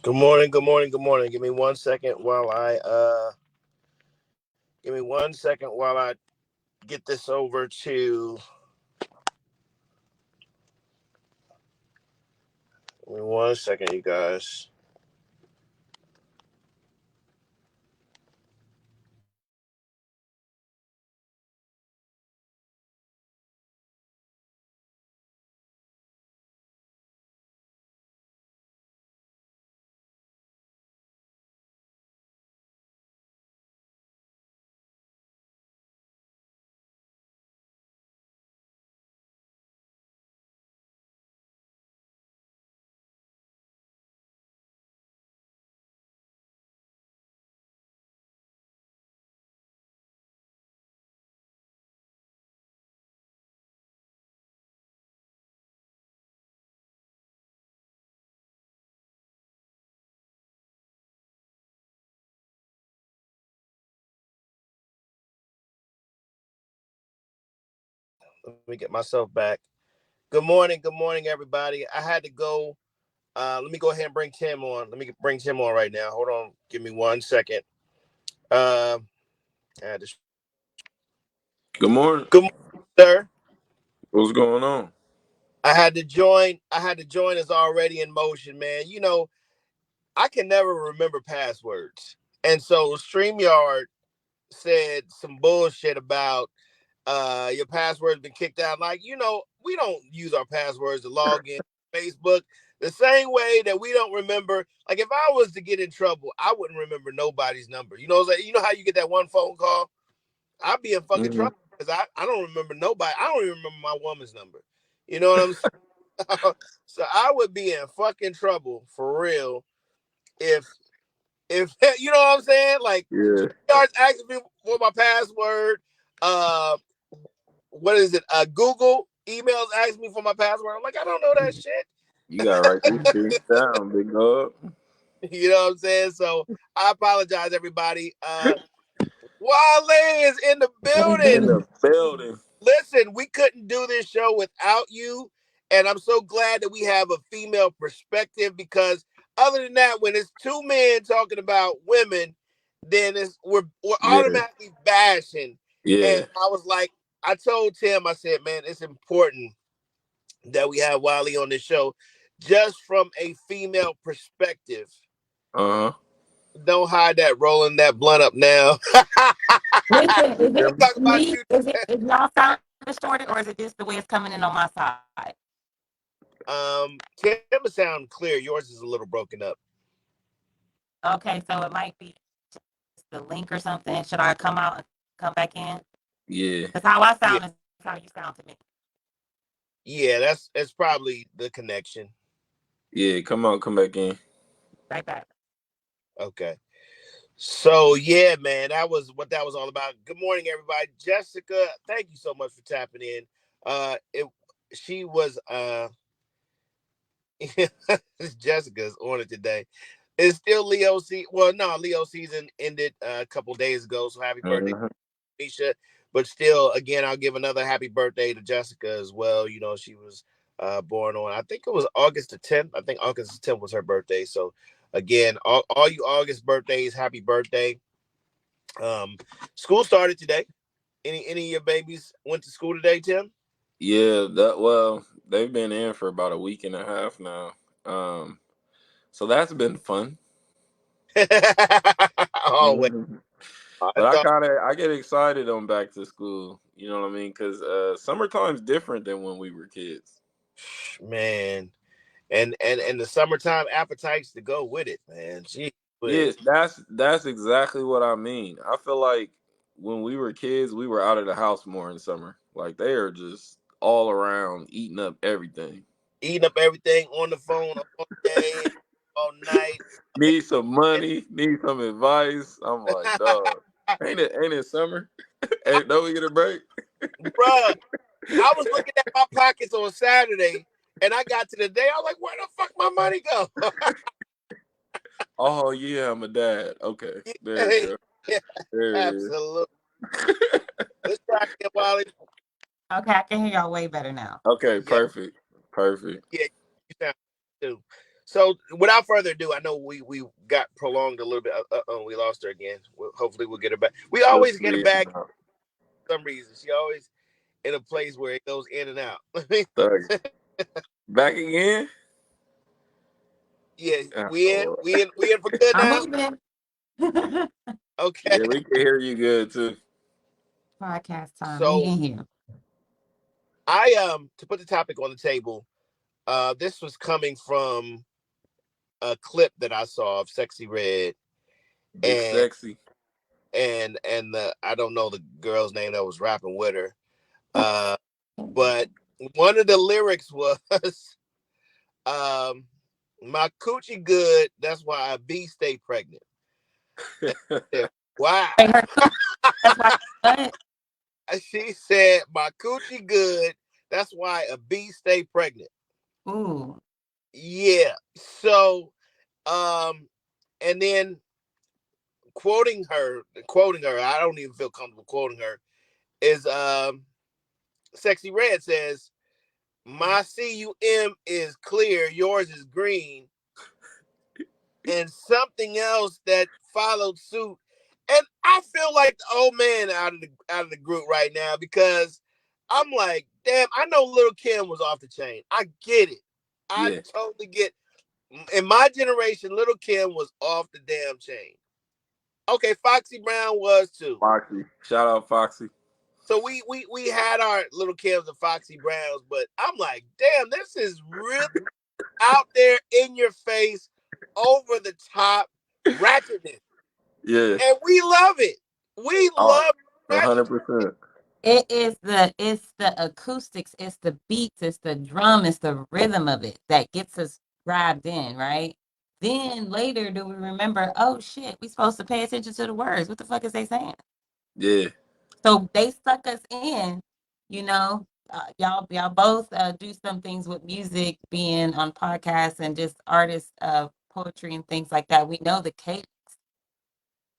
Good morning, good morning, good morning. Give me one second while I get this over to give me 1 second, you guys. Let me get myself back. Good morning, everybody. I had to go. Let me go ahead and bring Tim on. Let me bring Tim on right now. Hold on. Give me 1 second. Uh, I had to. Good morning. Good morning, sir. What's going on? I had to join. I had to join us already in motion, man. I can never remember passwords, and so StreamYard said some bullshit about your password's been kicked out. Like, we don't use our passwords to log in Facebook the same way that we don't remember. Like, if I was to get in trouble, I wouldn't remember nobody's number. Like, you know how you get that one phone call? I'd be in fucking Hmm. trouble because I don't remember nobody. I don't even remember my woman's number. You know what I'm saying? So I would be in fucking trouble for real if you know what I'm saying. Like, Yeah, starts asking me for my password. Uh, what is it? Google emails asking me for my password. I'm like, I don't know that shit. you gotta write these things down, big dog. You know what I'm saying? So I apologize, everybody. Wale is in the In building. the building. Listen, we couldn't do this show without you. And I'm so glad that we have a female perspective because other than that, when it's two men talking about women, then we're Yeah, automatically bashing. And yeah. I was like, I told Tim, I said, man, it's important that we have Wiley on this show just from a female perspective. Uh huh. Don't hide that rolling that blunt up now. Listen, is We're it talking about me? you. Is y'all sound distorted, or is it just the way it's coming in on my side? Tim sound clear. Yours is a little broken up. Okay, so it might be just the link or something. Should I come out and come back in? Yeah, Because how I Yeah, sound is how you sound to me. yeah, that's probably the connection. yeah. Come on, come back in. Right back. Okay. So yeah, man, that was what that was all about. Good morning, everybody. Jessica, thank you so much for tapping in. It she was Jessica's on it today. It's still Leo season. Well, no, Leo season ended a couple days ago. So happy birthday, Uh-huh. Misha. But still, again, I'll give another happy birthday to Jessica as well. She was born on, I think it was August the 10th. I think August the 10th was her birthday. So again, all you August birthdays, happy birthday. Um, School started today. Any of your babies went to school today, Tim? Yeah, they've been in for about a week and a half now. Um, so that's been fun. Always. Mhm. But It's all, I get excited on back to school. You know what I mean? Because summertime's different than when we were kids. man. And the summertime appetites to go with it, man. Gee Yeah, whiz. that's exactly what I mean. I feel like when we were kids, we were out of the house more in summer. Like they are just all around eating up everything. Eating up everything on the phone all day, all night. Need some money, need some advice. I'm like, dog, ain't it summer? Don't we get a break? Bruh, I was looking at my pockets on Saturday and I got to the day. I was like, where the fuck my money go? Oh yeah, I'm a dad. Okay, there we Hey, go. yeah, There it is. absolutely. Let's try again, Wally. Okay, I can hear y'all way better now. Okay, Yeah, perfect, perfect. yeah, you sound too. So without further ado, I know we got prolonged a little bit. We lost her again. Hopefully we'll get her back. We always get her Especially back for some reason. She always in a place where it goes in and out. Thug. Back again? Yeah, Oh, Lord. we in for good I'm now. moving. Okay. Yeah, we can hear you good too. Podcast time. We So in here. I to put the topic on the table, this was coming from a clip that I saw of Sexy Red Big and sexy. the I don't know the girl's name that was rapping with her. Uh but one of the lyrics was um my coochie good, that's why a bee stay pregnant. And I said, wow. Hey, her cook, that's why what? She said my coochie good, that's why a bee stay pregnant. Ooh. Yeah. So um and then quoting her, I don't even feel comfortable quoting her, is Sexy Red says, my cum is clear, yours is green, and something else that followed suit. And I feel like the old man out of the group right now, because I'm like, damn, I know Little Kim was off the chain. I get it. I Yeah. totally get. In my generation, Little Kim was off the damn chain. Okay, Foxy Brown was too. Foxy. Shout out Foxy. So we had our Little Kims and Foxy Browns, but I'm like, damn, this is really out there in your face, over the top ratchetness, Yeah. and we love it. We Oh, love ratchetness. 100%. It's the acoustics, it's the beats, it's the drum, it's the rhythm of it that gets us grabbed in, right? Then later do we remember, oh shit, we supposed to pay attention to the words. What the fuck is they saying? Yeah. So they suck us in, you know. Y'all both do some things with music, being on podcasts and just artists of poetry and things like that. We know the cadence,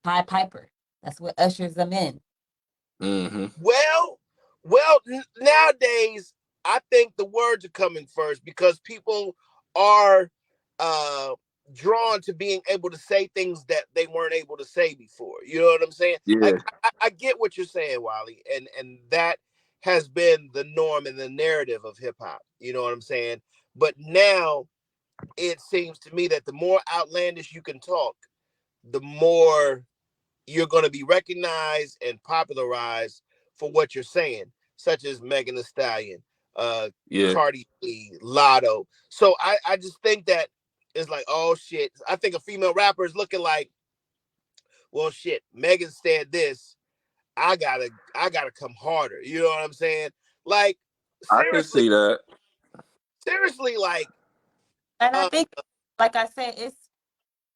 high piper. That's what ushers them in. Mm-hmm. Well, nowadays I think the words are coming first, because people are uh drawn to being able to say things that they weren't able to say before. You know what I'm saying? Like Yeah. I get what you're saying, Wally, and that has been the norm and the narrative of hip hop. You know what I'm saying? But now it seems to me that the more outlandish you can talk, the more you're going to be recognized and popularized for what you're saying, such as Megan Thee Stallion, Yeah. Cardi B, Lotto. So I just think that it's like, oh shit. I think a female rapper is looking like, well, shit. Megan said this. I gotta come harder. You know what I'm saying? Like I can seriously, see that. seriously, like And I uh, think, like I said, it's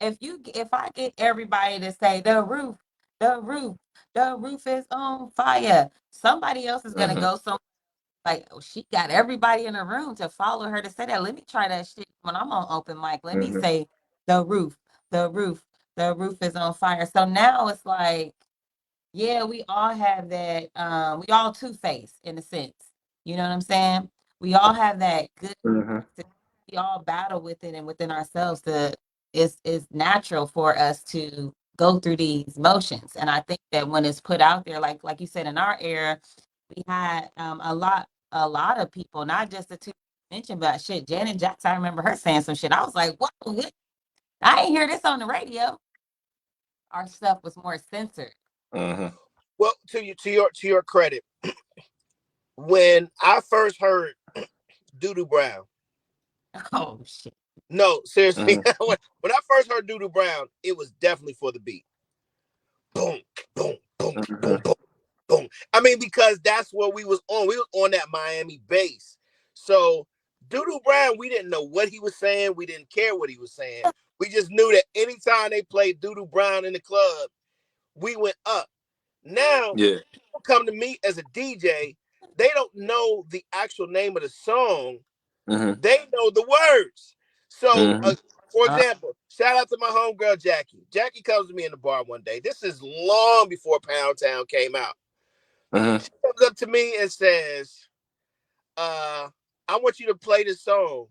if I get everybody to say the roof, the roof is on fire, somebody else is gonna Mm-hmm. go so like, oh, she got everybody in the room to follow her to say that. Let me try that shit when I'm on open mic. Let me Mm-hmm. say the roof, the roof, the roof is on fire. So now it's like, yeah, we all have that. We all two-faced in a sense. You know what I'm saying? We all have that good. Mm-hmm. We all battle with it and within ourselves. It's natural for us to go through these motions, and I think that when it's put out there, like you said, in our era, we had a lot of people, not just the two you mentioned, but shit, Janet Jackson. I remember her saying some shit. I was like, "What? I ain't hear this on the radio." Our stuff was more censored. Mm-hmm. well, to your credit, when I first heard Doodoo Brown. Oh shit! No, seriously. Mm-hmm. When I first heard Doodoo Brown, it was definitely for the beat. Boom, boom, boom, Mm-hmm. boom, boom, boom. I mean, because that's what we was on. We was on that Miami bass. So Doodoo Brown, we didn't know what he was saying. We didn't care what he was saying. We just knew that anytime they played Doodoo Brown in the club, we went up. Now, Yeah. people come to me as a DJ, they don't know the actual name of the song, Mm-hmm. they know the words. So, Mm-hmm. for Uh, example, shout out to my homegirl Jackie. Jackie comes to me in the bar one day. This is long before Pound Town came out. Mm-hmm. She comes up to me and says, "I want you to play this song."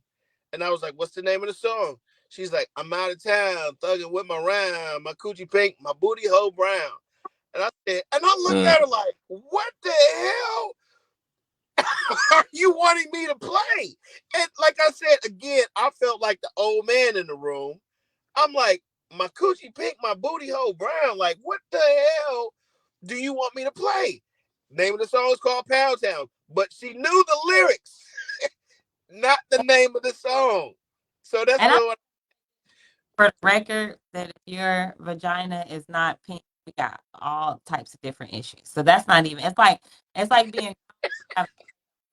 And I was like, "What's the name of the song?" She's like, I'm out of town, thugging with my round, my coochie pink, my booty hole brown. And I said, and I looked Mm. at her like, what the hell are you wanting me to play? And like I said, again, I felt like the old man in the room. I'm like, my coochie pink, my booty hole brown. Like, what the hell do you want me to play? Name of the song is called Pound Town, but she knew the lyrics, not the name of the song. So that's And I, what. for the record, that if your vagina is not pink, we got all types of different issues. So that's not even. It's like being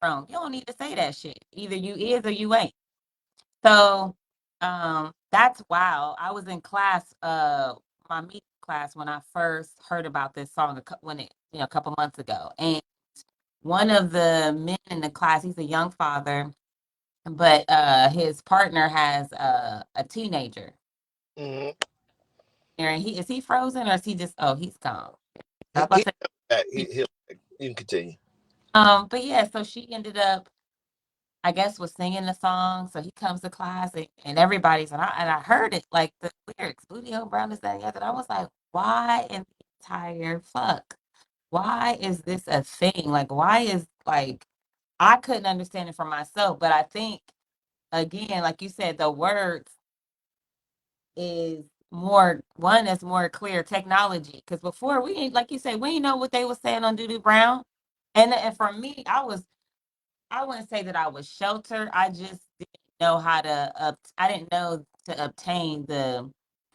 grown. You don't need to say that shit. Either you is or you ain't. So that's wild. I was in class, my music class when I first heard about this song when it, a couple months ago. And one of the men in the class, he's a young father, but his partner has a teenager. Mm-hmm. And he frozen or is he just he's gone. I was He, about to you can continue. but yeah, so she ended up, I guess, was singing the song. So he comes to class and everybody's and I heard it like the lyrics, booty hole brown is that and the other. And I was like, why in the entire fuck? Why is this a thing? Like, why is like I couldn't understand it for myself, but I think again, like you said, the words is more one is more clear technology. Because before we ain't like you said, we ain't know what they was saying on Doodoo Brown. And for me, I wouldn't say that I was sheltered. I just didn't know how to I didn't know to obtain the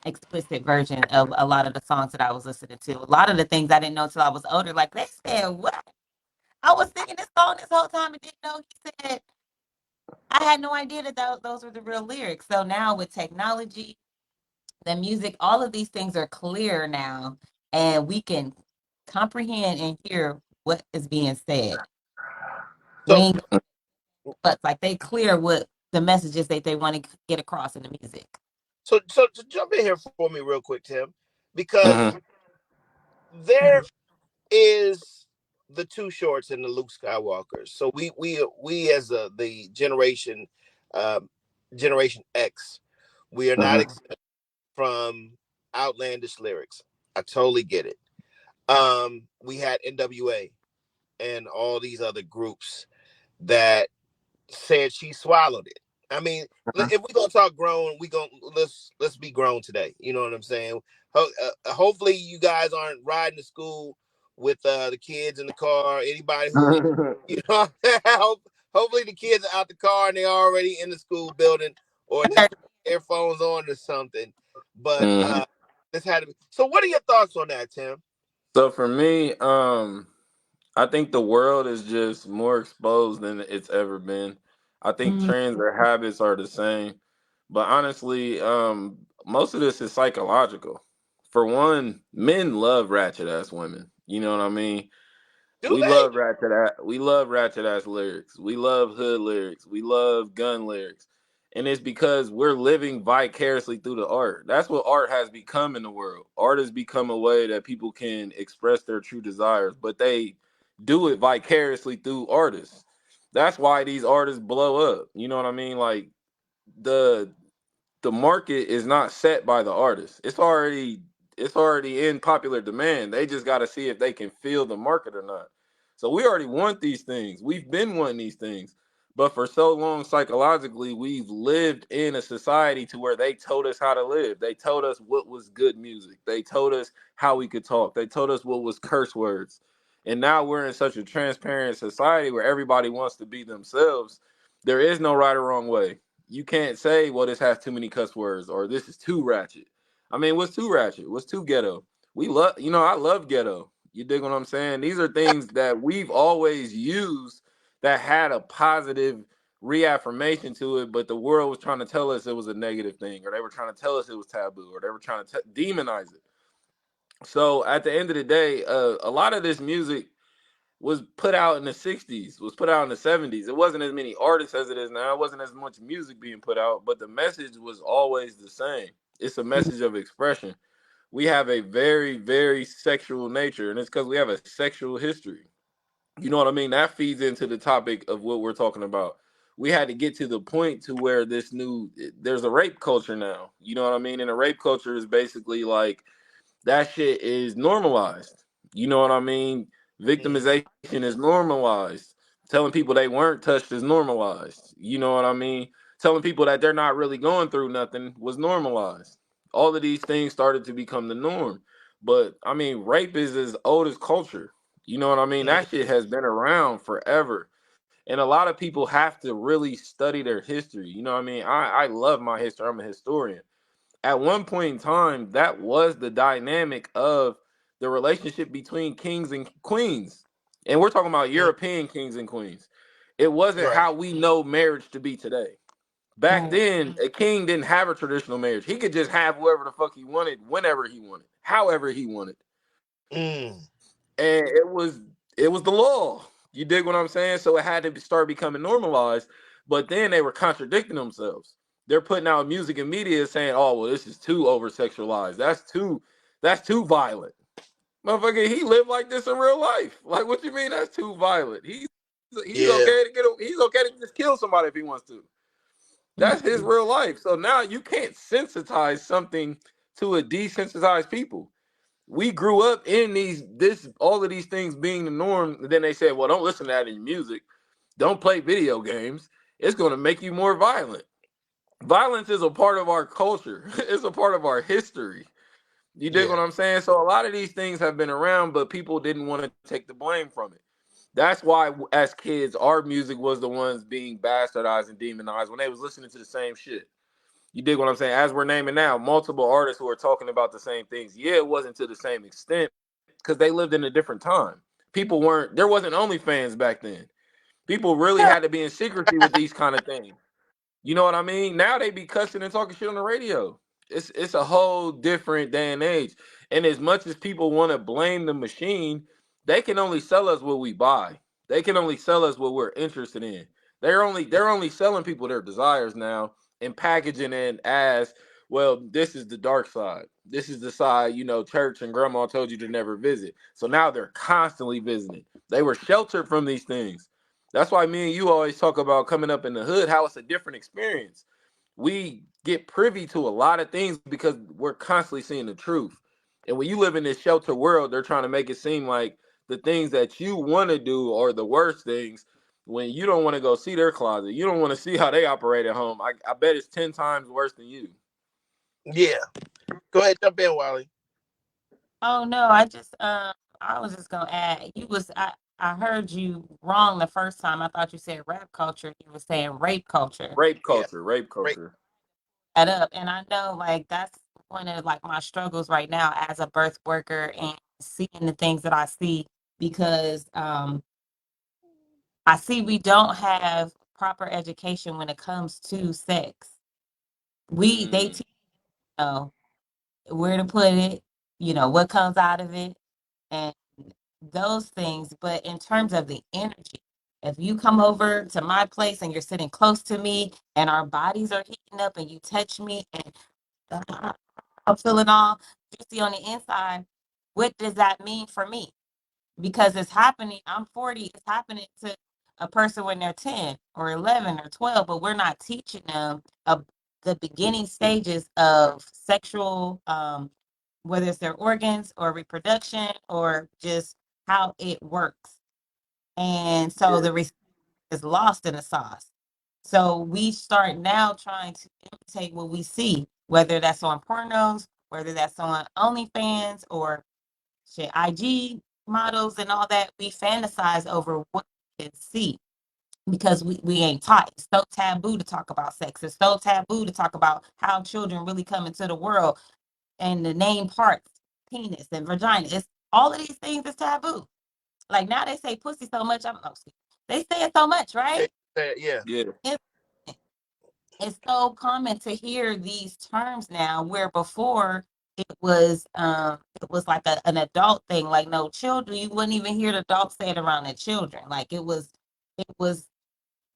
explicit version of a lot of the songs that I was listening to. A lot of the things I didn't know until I was older. Like they said, what? I was singing this song this whole time and didn't know he said. I had no idea that those were the real lyrics. So now with technology, the music, all of these things are clear now, and we can comprehend and hear what is being said. We So, ain't but like they clear what the messages that they want to get across in the music. so to jump in here for me real quick, Tim, because Mm-hmm. there is the Two Shorts and the Luke Skywalkers. So we as the um, generation X, we are not Mm-hmm. exempt from outlandish lyrics. I totally get it. We had NWA and all these other groups that said she swallowed it. I mean, if we're gonna talk grown, we gonna let's be grown today. You know what I'm saying? Hopefully, you guys aren't riding to school with the kids in the car. Anybody who, you know, hopefully the kids are out the car and they're already in the school building or just earphones on or something. But Mm-hmm. this had to be. So, what are your thoughts on that, Tim? So for me, I think the world is just more exposed than it's ever been. I think Mm, trends or habits are the same, but honestly, most of this is psychological. For one, men love ratchet ass women. You know what I mean? Do they? We love ratchet ass lyrics. We love hood lyrics. We love gun lyrics. And it's because we're living vicariously through the art. That's what art has become in the world. Art has become a way that people can express their true desires, but they do it vicariously through artists. That's why these artists blow up. You know what I mean? Like the the market is not set by the artist. It's already in popular demand. They just got to see if they can feel the market or not. So we already want these things. We've been wanting these things. But for so long psychologically, we've lived in a society to where they told us how to live. They told us what was good music. They told us how we could talk. They told us what was curse words. And now we're in such a transparent society where everybody wants to be themselves. There is no right or wrong way. You can't say, well, this has too many cuss words or this is too ratchet. I mean, what's too ratchet? What's too ghetto? I love ghetto. You dig what I'm saying? These are things that we've always used that had a positive reaffirmation to it, but the world was trying to tell us it was a negative thing, or they were trying to tell us it was taboo, or they were trying to demonize it. So at the end of the day, a lot of this music was put out in the 60s, was put out in the 70s. It wasn't as many artists as it is now. It wasn't as much music being put out, but the message was always the same. It's a mm, message of expression. We have a very, very sexual nature, and it's because we have a sexual history. You know what I mean? That feeds into the topic of what we're talking about. we had to get to the point to where there's a rape culture now. You know what I mean? And a rape culture is basically like that shit is normalized. You know what I mean? Mm-hmm. Victimization is normalized. Telling people they weren't touched is normalized. You know what I mean? Telling people that they're not really going through nothing was normalized. All of these things started to become the norm. But I mean, rape is as old as culture. You know what I mean? That shit has been around forever. And a lot of people have to really study their history. You know what I mean? I love my history. I'm a historian. At one point in time, that was the dynamic of the relationship between kings and queens. And we're talking about Mm-hmm. European kings and queens. It wasn't Right. how we know marriage to be today. Back Right. then, a king didn't have a traditional marriage. He could just have whoever the fuck he wanted, whenever he wanted, however he wanted. Mm. And it was the law. You dig what I'm saying? So it had to start becoming normalized. But then they were contradicting themselves. They're putting out music and media saying, "Oh, well, this is too over sexualized. That's too violent." Motherfucker, he lived like this in real life. Like, what you mean that's too violent? He's Yeah. okay to he's okay to just kill somebody if he wants to. That's his Mhm. real life. So now you can't sensitize something to a desensitized people. We grew up in this all of these things being the norm. And then they said, well, don't listen to that in music. Don't play video games. It's going to make you more violent. Violence is a part of our culture. It's a part of our history. You dig Yeah. what I'm saying? So a lot of these things have been around, but people didn't want to take the blame from it. That's why, as kids, our music was the ones being bastardized and demonized when they was listening to the same shit. You dig what I'm saying? As we're naming now, multiple artists who are talking about the same things. Yeah, it wasn't to the same extent because they lived in a different time. People weren't, there wasn't OnlyFans back then. People really had to be in secrecy with these kind of things. You know what I mean? Now they be cussing and talking shit on the radio. It's a whole different day and age. And as much as people want to blame the machine, they can only sell us what we buy. They can only sell us what we're interested in. They're only selling people their desires now and packaging it as, well, this is the dark side. This is the side, church and grandma told you to never visit. So now they're constantly visiting. They were sheltered from these things. That's why me and you always talk about coming up in the hood, how it's a different experience. We get privy to a lot of things because we're constantly seeing the truth. And when you live in this shelter world, they're trying to make it seem like the things that you want to do are the worst things when you don't want to go see their closet. You don't want to see how they operate at home. I bet it's 10 times worse than you. Yeah. Go ahead, jump in, Wally. Oh no, I was just gonna add. I heard you wrong the first time. I thought you said rap culture. You were saying rape culture. Rape Yeah. culture, rape Great. culture. That up, and I know like that's one of like my struggles right now as a birth worker and seeing the things that I see because I see we don't have proper education when it comes to sex. They Mm, teach you know where to put it, what comes out of it, and those things. But in terms of the energy, if you come over to my place and you're sitting close to me and our bodies are heating up and you touch me and I'm feeling all juicy on the inside, what does that mean for me? Because it's happening. I'm 40. It's happening to a person when they're 10 or 11 or 12, but we're not teaching them the beginning stages of sexual, whether it's their organs or reproduction or just how it works. And so yeah, the respect is lost in the sauce. So we start now trying to imitate what we see, whether that's on pornos, whether that's on OnlyFans or shit, IG models and all that. We fantasize over what we can see because we ain't taught. It's so taboo to talk about sex. It's so taboo to talk about how children really come into the world and the name parts, penis and vagina. It's all of these things is taboo. Like now they say pussy so much. They say it so much, Yeah. right? Yeah. yeah, It's, it's so common to hear these terms now, where before it was like an adult thing. Like no children, you wouldn't even hear the adults say it around the children. Like it was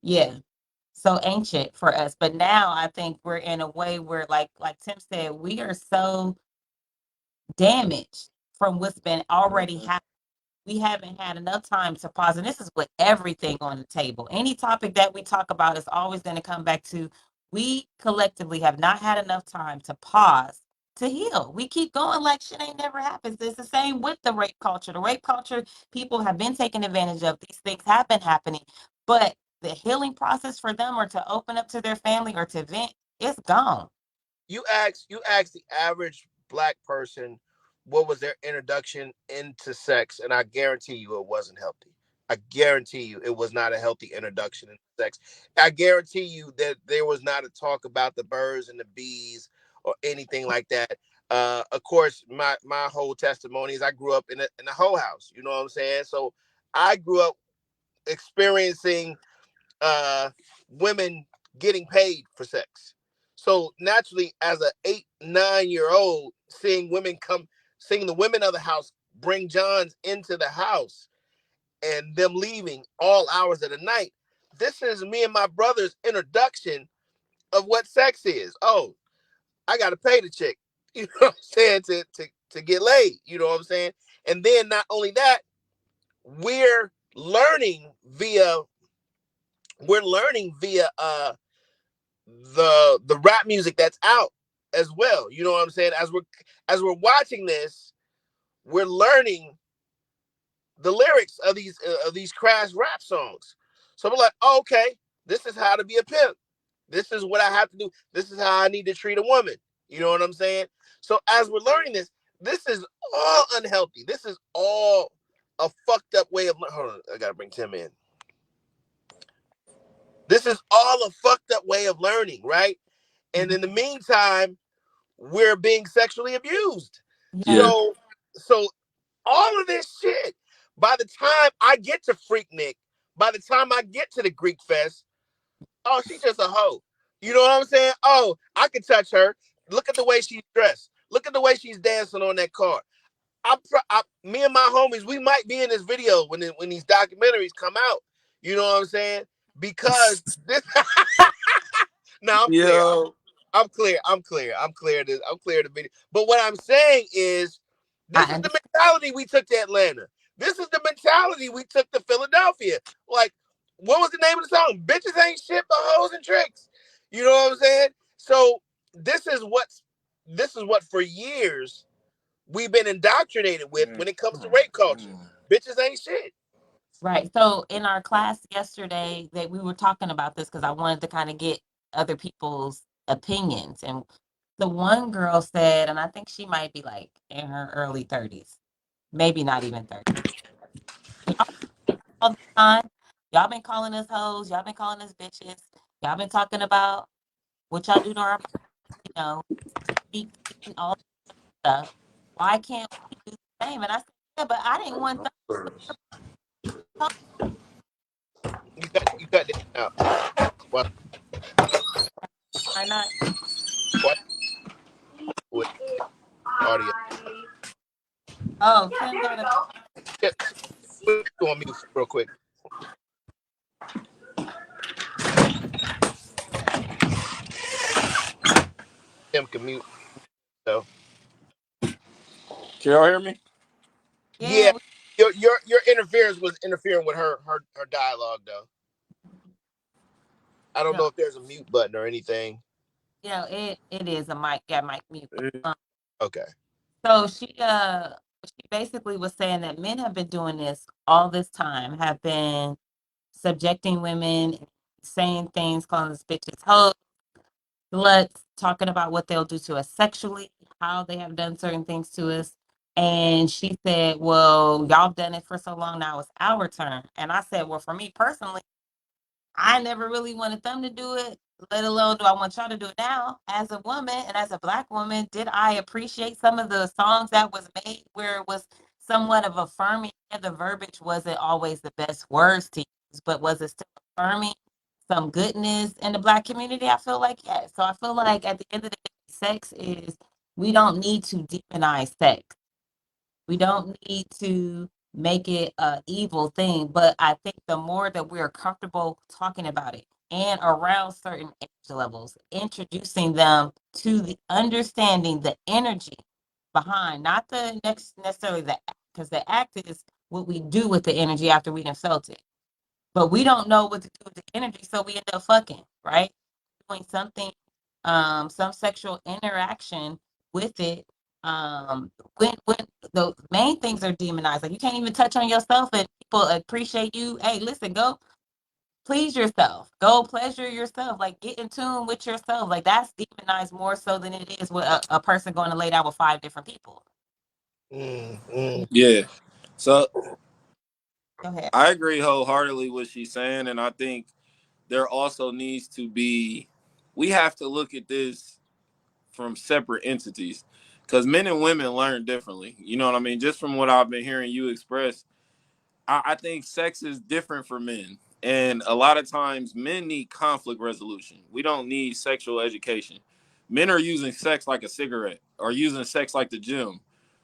yeah, so ancient for us. But now I think we're in a way where like Tim said, we are so damaged from what's been already mhm, happening. we haven't had enough time to pause. And this is with everything on the table. Any topic that we talk about is always going to come back to we collectively have not had enough time to pause to heal. We keep going like shit ain't never happened. It's the same with the rape culture. The rape culture, people have been taken advantage of. These things have been happening. But the healing process for them or to open up to their family or to vent, it's gone. You ask the average black person what was their introduction into sex, and I guarantee you it wasn't healthy. I guarantee you it was not a healthy introduction into sex. I guarantee you that there was not a talk about the birds and the bees or anything like that. Of course, my whole testimony is I grew up in a whole house. You know what I'm saying? So I grew up experiencing uh, women getting paid for sex. So naturally, as a 8, 9 year old, seeing the women of the house bring Johns into the house and them leaving all hours of the night. This is me and my brother's introduction of what sex is. Oh, I got to pay the chick, you know what I'm saying, to get laid. You know what I'm saying? And then not only that, we're learning via we're learning via the rap music that's out as well. You know what I'm saying? As we're watching this, we're learning the lyrics of these crash rap songs. So we're like, oh, okay, this is how to be a pimp. This is what I have to do. This is how I need to treat a woman. You know what I'm saying? So as we're learning this is all unhealthy. This is all a fucked up way of. Hold on, I gotta bring Tim in. This is all a fucked up way of learning, right? And in the meantime, we're being sexually abused. Yeah. Yes. So all of this shit, by the time I get to Freaknik, by the time I get to the Greek Fest, oh, she's just a hoe. You know what I'm saying? Oh, I can touch her. Look at the way she's dressed. Look at the way she's dancing on that car. Me and my homies, we might be in this video when these documentaries come out. You know what I'm saying? Because this. No, I'm clear. Yo. I'm clear. I'm clear. I'm clear. I'm clear the video. But what I'm saying is, this I is the understand. mentality we took to Atlanta. This is the mentality we took to Philadelphia. Like, what was the name of the song? Bitches ain't shit but hoes and tricks. You know what I'm saying? So this is what for years we've been indoctrinated with when it comes to rape culture. Bitches ain't shit. Right. So in our class yesterday, that we were talking about this because I wanted to kind of get other people's opinions. And the one girl said, and I think she might be like in her early 30s, maybe not even 30. Y'all all the time, y'all been calling us hoes, y'all been calling us bitches, y'all been talking about what y'all do to our, you know, speak all that stuff. Why can't we do the same? And I said, yeah, but I didn't want them You cut this out. What? or not. What? With audio. Oh, Tim got a Yeah, put you on mute real quick. Tim can mute. So Can y'all hear me? yeah, yeah, we, your interference was interfering with her dialogue though. I don't no, know if there's a mute button or anything. it is a mic, yeah, mic mute. Okay. So she basically was saying that men have been doing this all this time, have been subjecting women, saying things, calling us bitches, hoes, sluts, talking about what they'll do to us sexually, how they have done certain things to us. And she said, well, y'all done it for so long, now it's our turn. And I said, well, for me personally, I never really wanted them to do it, let alone do I want y'all to do it now. As a woman and as a black woman, did I appreciate some of the songs that was made where it was somewhat of affirming and the verbiage wasn't always the best words to use, but was it still affirming some goodness in the black community? I feel like yes. So I feel like at the end of the day, sex is we don't need to demonize sex. We don't need to make it a evil thing, but I think the more that we're comfortable talking about it and around certain age levels, introducing them to the understanding the energy behind, not the next necessarily the act, because the act is what we do with the energy after we done felt it. But we don't know what to do with the energy, so we end up fucking, right? Doing something, some sexual interaction with it. When the main things are demonized, like you can't even touch on yourself and people appreciate you. Hey, listen, go please yourself, go pleasure yourself, like get in tune with yourself. Like that's demonized more so than it is with a person going to lay down with 5 different people. Yeah. So Go ahead. I agree wholeheartedly with what she's saying, and I think there also needs to be. We have to look at this from separate entities because men and women learn differently. You know what I mean? Just from what I've been hearing you express, I think sex is different for men. And a lot of times men need conflict resolution. We don't need sexual education. Men are using sex like a cigarette or using sex like the gym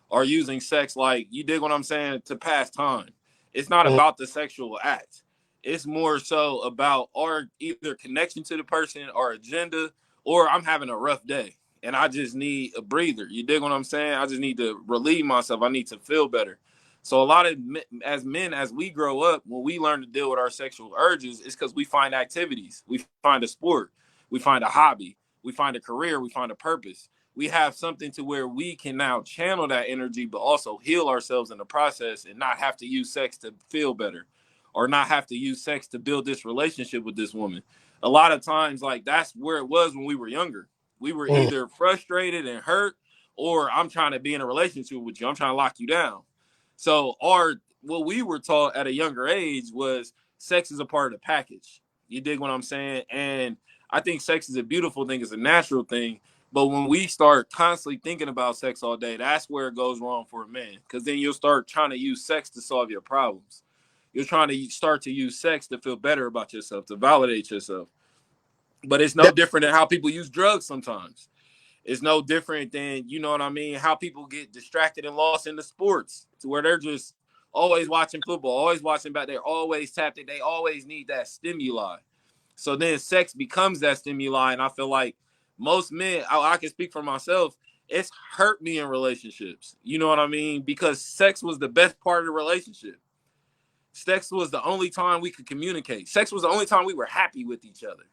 or using sex like, you dig what I'm saying, to pass time. It's not about the sexual act. It's more so about our either connection to the person, our agenda, or I'm having a rough day and I just need a breather. You dig what I'm saying? I just need to relieve myself. I need to feel better. So a lot of as men, as we grow up, when we learn to deal with our sexual urges, it's because we find activities, we find a sport, we find a hobby, we find a career, we find a purpose. We have something to where we can now channel that energy, but also heal ourselves in the process and not have to use sex to feel better or not have to use sex to build this relationship with this woman. A lot of times, like that's where it was when we were younger. We were either frustrated and hurt, or I'm trying to be in a relationship with you. I'm trying to lock you down. So our what we were taught at a younger age was sex is a part of the package. You dig what I'm saying? And I think sex is a beautiful thing, it's a natural thing. But when we start constantly thinking about sex all day, that's where it goes wrong for a man. Because then you'll start trying to use sex to solve your problems. You're trying to start to use sex to feel better about yourself, to validate yourself. But it's no different than how people use drugs sometimes. It's no different than, you know what I mean, how people get distracted and lost in the sports to where they're just always watching football, always watching back. They're always tapped in. They always need that stimuli. So then sex becomes that stimuli. And I feel like most men, I can speak for myself, it's hurt me in relationships. You know what I mean? Because sex was the best part of the relationship. Sex was the only time we could communicate. Sex was the only time we were happy with each other.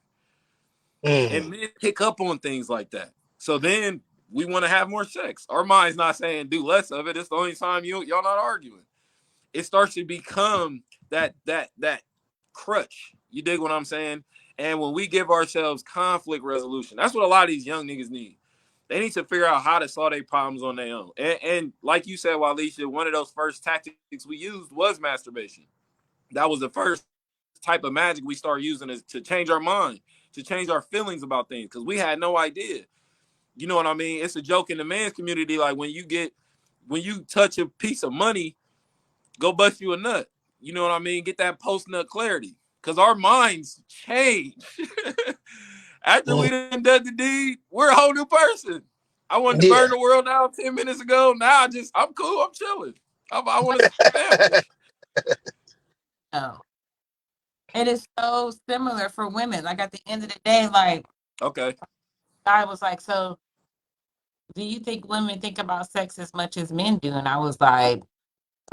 And men pick up on things like that. So then we want to have more sex. Our mind's not saying do less of it. It's the only time y'all not arguing. It starts to become that crutch. You dig what I'm saying? And when we give ourselves conflict resolution, that's what a lot of these young niggas need. They need to figure out how to solve their problems on their own. And like you said, Walisha, one of those first tactics we used was masturbation. That was the first type of magic we started using is to change our mind, to change our feelings about things, because we had no idea. You know what I mean? It's a joke in the men's community, like when you touch a piece of money, go bust you a nut. You know what I mean? Get that post nut clarity, because our minds change. After we done done the deed, we're a whole new person. I wanted to burn Yeah. the world down 10 minutes ago. Now I'm cool. I'm chilling. I want a sandwich. No, it is so similar for women. Like at the end of the day, like Okay. I was like, so do you think women think about sex as much as men do? And I was like,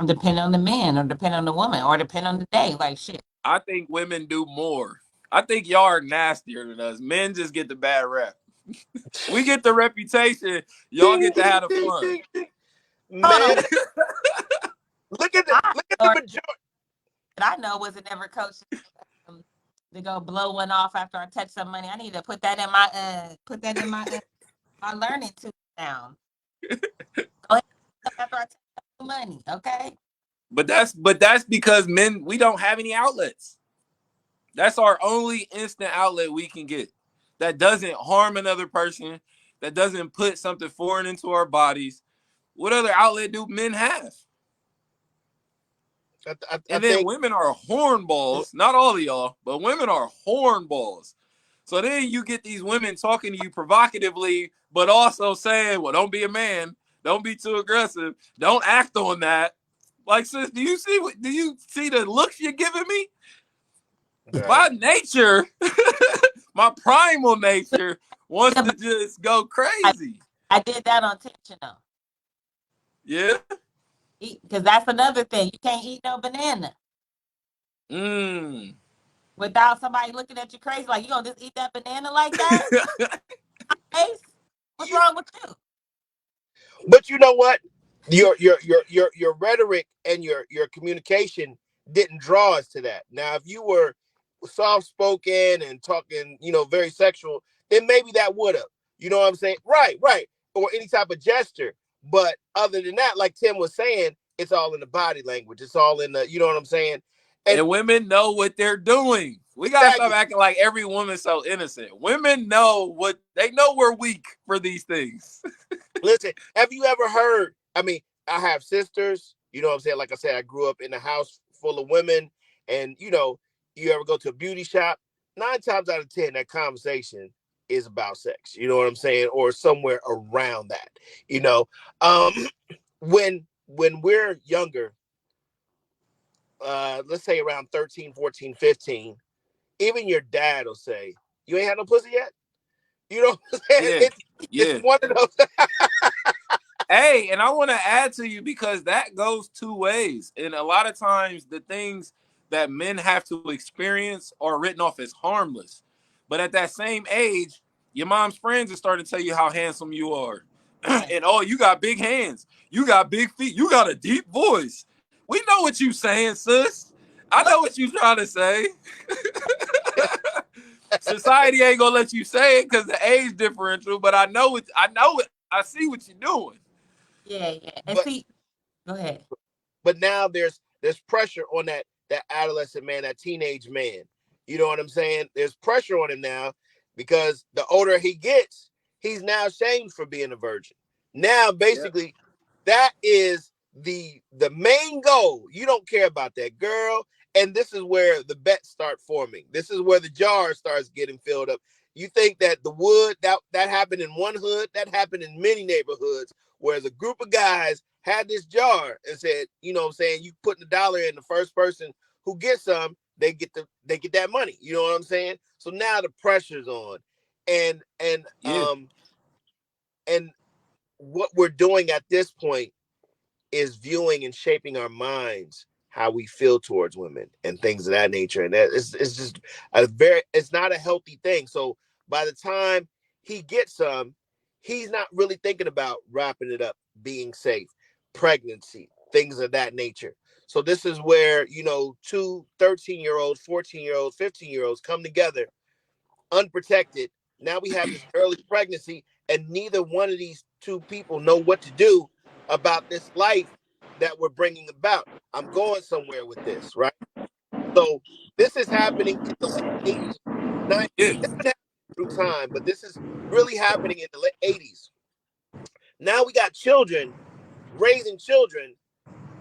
depend on the man or depend on the woman or depend on the day. Like shit. I think women do more. I think y'all are nastier than us. Men just get the bad rep. We get the reputation. Y'all Ding, get to ding, have the ding, fun. ding, ding. Hold on. Man, look at the Or majority. that I know wasn't ever coached to go blow one off after I touch some money. I need to put that in my learning too now. Go ahead after I touch some money, okay? But that's because men, we don't have any outlets. That's our only instant outlet we can get. That doesn't harm another person. That doesn't put something foreign into our bodies. What other outlet do men have? I And then think women are hornballs. Not all of y'all, but women are hornballs. So then you get these women talking to you provocatively, but also saying, well, don't be a man. Don't be too aggressive. Don't act on that. Like, sis, do you see the looks you're giving me? right. My nature, my primal nature wants Yeah, to but just go I, crazy. I did that on intentional. Yeah. Because that's another thing. You can't eat no banana Mm. without somebody looking at you crazy. Like, you gonna just eat that banana like that? Ace? What's You, wrong with you? but you know what? Your rhetoric and your communication didn't draw us to that. Now, if you were soft spoken and talking, very sexual, then maybe that would have. You know what I'm saying? Right, right. Or any type of gesture. But other than that, like Tim was saying, it's all in the body language. It's all in the, you know what I'm saying? And And women know what they're doing. We gotta stop exactly. acting like every woman's so innocent. Women know what they know. We're weak for these things. Listen, have you ever heard? I mean, I have sisters, you know what I'm saying? Like I said, I grew up in a house full of women, and you ever go to a beauty shop? 9 times out of 10, that conversation is about sex. You know what I'm saying? Or somewhere around that. You know, um, when we're younger, let's say around 13, 14, 15, even your dad will say, "You ain't had no pussy yet." You know what I'm saying? Yeah, It's yeah. one of those. Hey, and I want to add to you because that goes two ways. And a lot of times, the things that men have to experience are written off as harmless. But at that same age, your mom's friends are starting to tell you how handsome you are. Yeah. And oh, you got big hands. You got big feet. You got a deep voice. We know what you saying, sis. I know what you trying to say. Society ain't gonna let you say it because the age differential, but I know it. I know it. I see what you're doing. Yeah, yeah. And but see, go ahead. but now there's pressure on that adolescent man, that teenage man. You know what I'm saying? There's pressure on him now because the older he gets, he's now shamed for being a virgin. Now, Yeah. basically, that is the main goal. You don't care about that girl, and this is where the bets start forming. This is where the jar starts getting filled up. You think that the wood that happened in one hood, that happened in many neighborhoods, whereas a group of guys had this jar and said, you know what I'm saying, you putting the dollar in, the first person who gets some, they get that money. You know what I'm saying? So now the pressure's on. And and Yeah. and what we're doing at this point is viewing and shaping our minds how we feel towards women and things of that nature. And that it's just it's not a healthy thing. So by the time he gets some, he's not really thinking about wrapping it up, being safe, pregnancy, things of that nature. So this is where, two 13-year-olds, 14-year-olds, 15-year-olds come together unprotected. Now we have this early pregnancy, and neither one of these two people know what to do about this life that we're bringing about. I'm going somewhere with this, right? So this is happening in the late 80s, 90s. Yeah. It's been happening through time, but this is really happening in the late 80s. Now we got children raising children,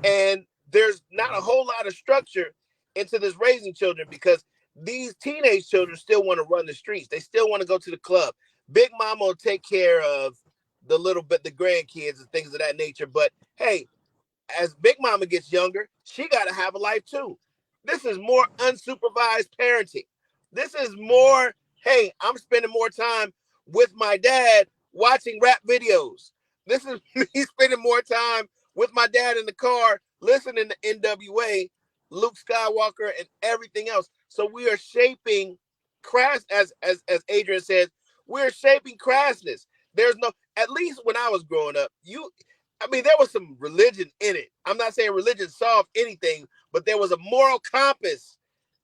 and there's not a whole lot of structure into this raising children because these teenage children still want to run the streets. They still want to go to the club. Big mama will take care of the little bit, the grandkids and things of that nature. But hey, as Big Mama gets younger, she got to have a life too. This is more unsupervised parenting. This is more, hey, I'm spending more time with my dad watching rap videos. This is me spending more time with my dad in the car listening to NWA, Luke Skywalker, and everything else. So we are shaping crass, as Adrian says, we're shaping crassness. There's no, at least when I was growing up, I mean, there was some religion in it. I'm not saying religion solved anything, but there was a moral compass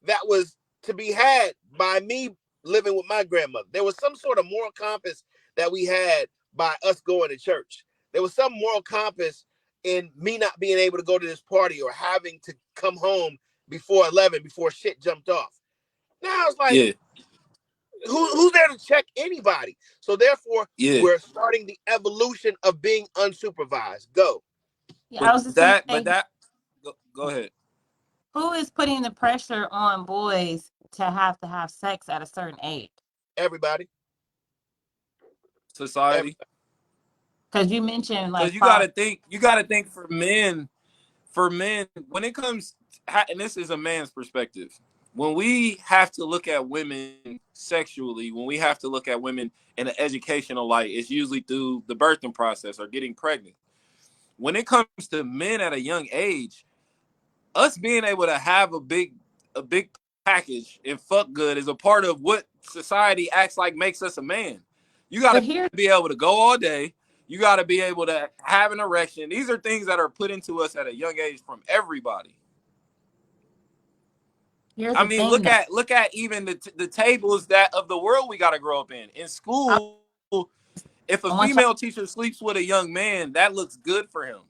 that was to be had by me living with my grandmother. There was some sort of moral compass that we had by us going to church. There was some moral compass in me not being able to go to this party or having to come home before 11 before shit jumped off. Now it's like, Yeah. who's there to check anybody? So therefore, Yeah. we're starting the evolution of being unsupervised. Go. Yeah, I But was just gonna that, but say, that, go ahead. who is putting the pressure on boys to have sex at a certain age? Everybody. Society. Everybody. Because you mentioned Because like father. you gotta think for men, when it comes, and this is a man's perspective, when we have to look at women sexually, when we have to look at women in an educational light, it's usually through the birthing process or getting pregnant. when it comes to men at a young age, us being able to have a big package and fuck good is a part of what society acts like makes us a man. You got But to here, be able to go all day. You got to be able to have an erection. These are things that are put into us at a young age from everybody. here's I the mean, thing, look though. at look at even the tables that of the world we got to grow up in. In I, school, if a I female want y'all teacher sleeps with a young man, that looks good for him.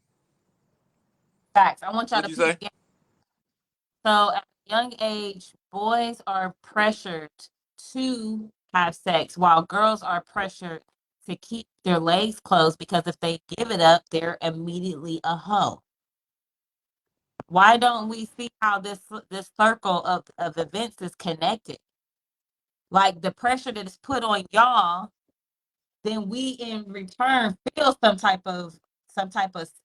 facts. I want y'all Would to you peep say? game. So at a young age, boys are pressured to have sex, while girls are pressured to keep their legs closed because if they give it up, they're immediately a hoe. Why don't we see how this circle of events is connected? Like the pressure that is put on y'all, then we in return feel some type of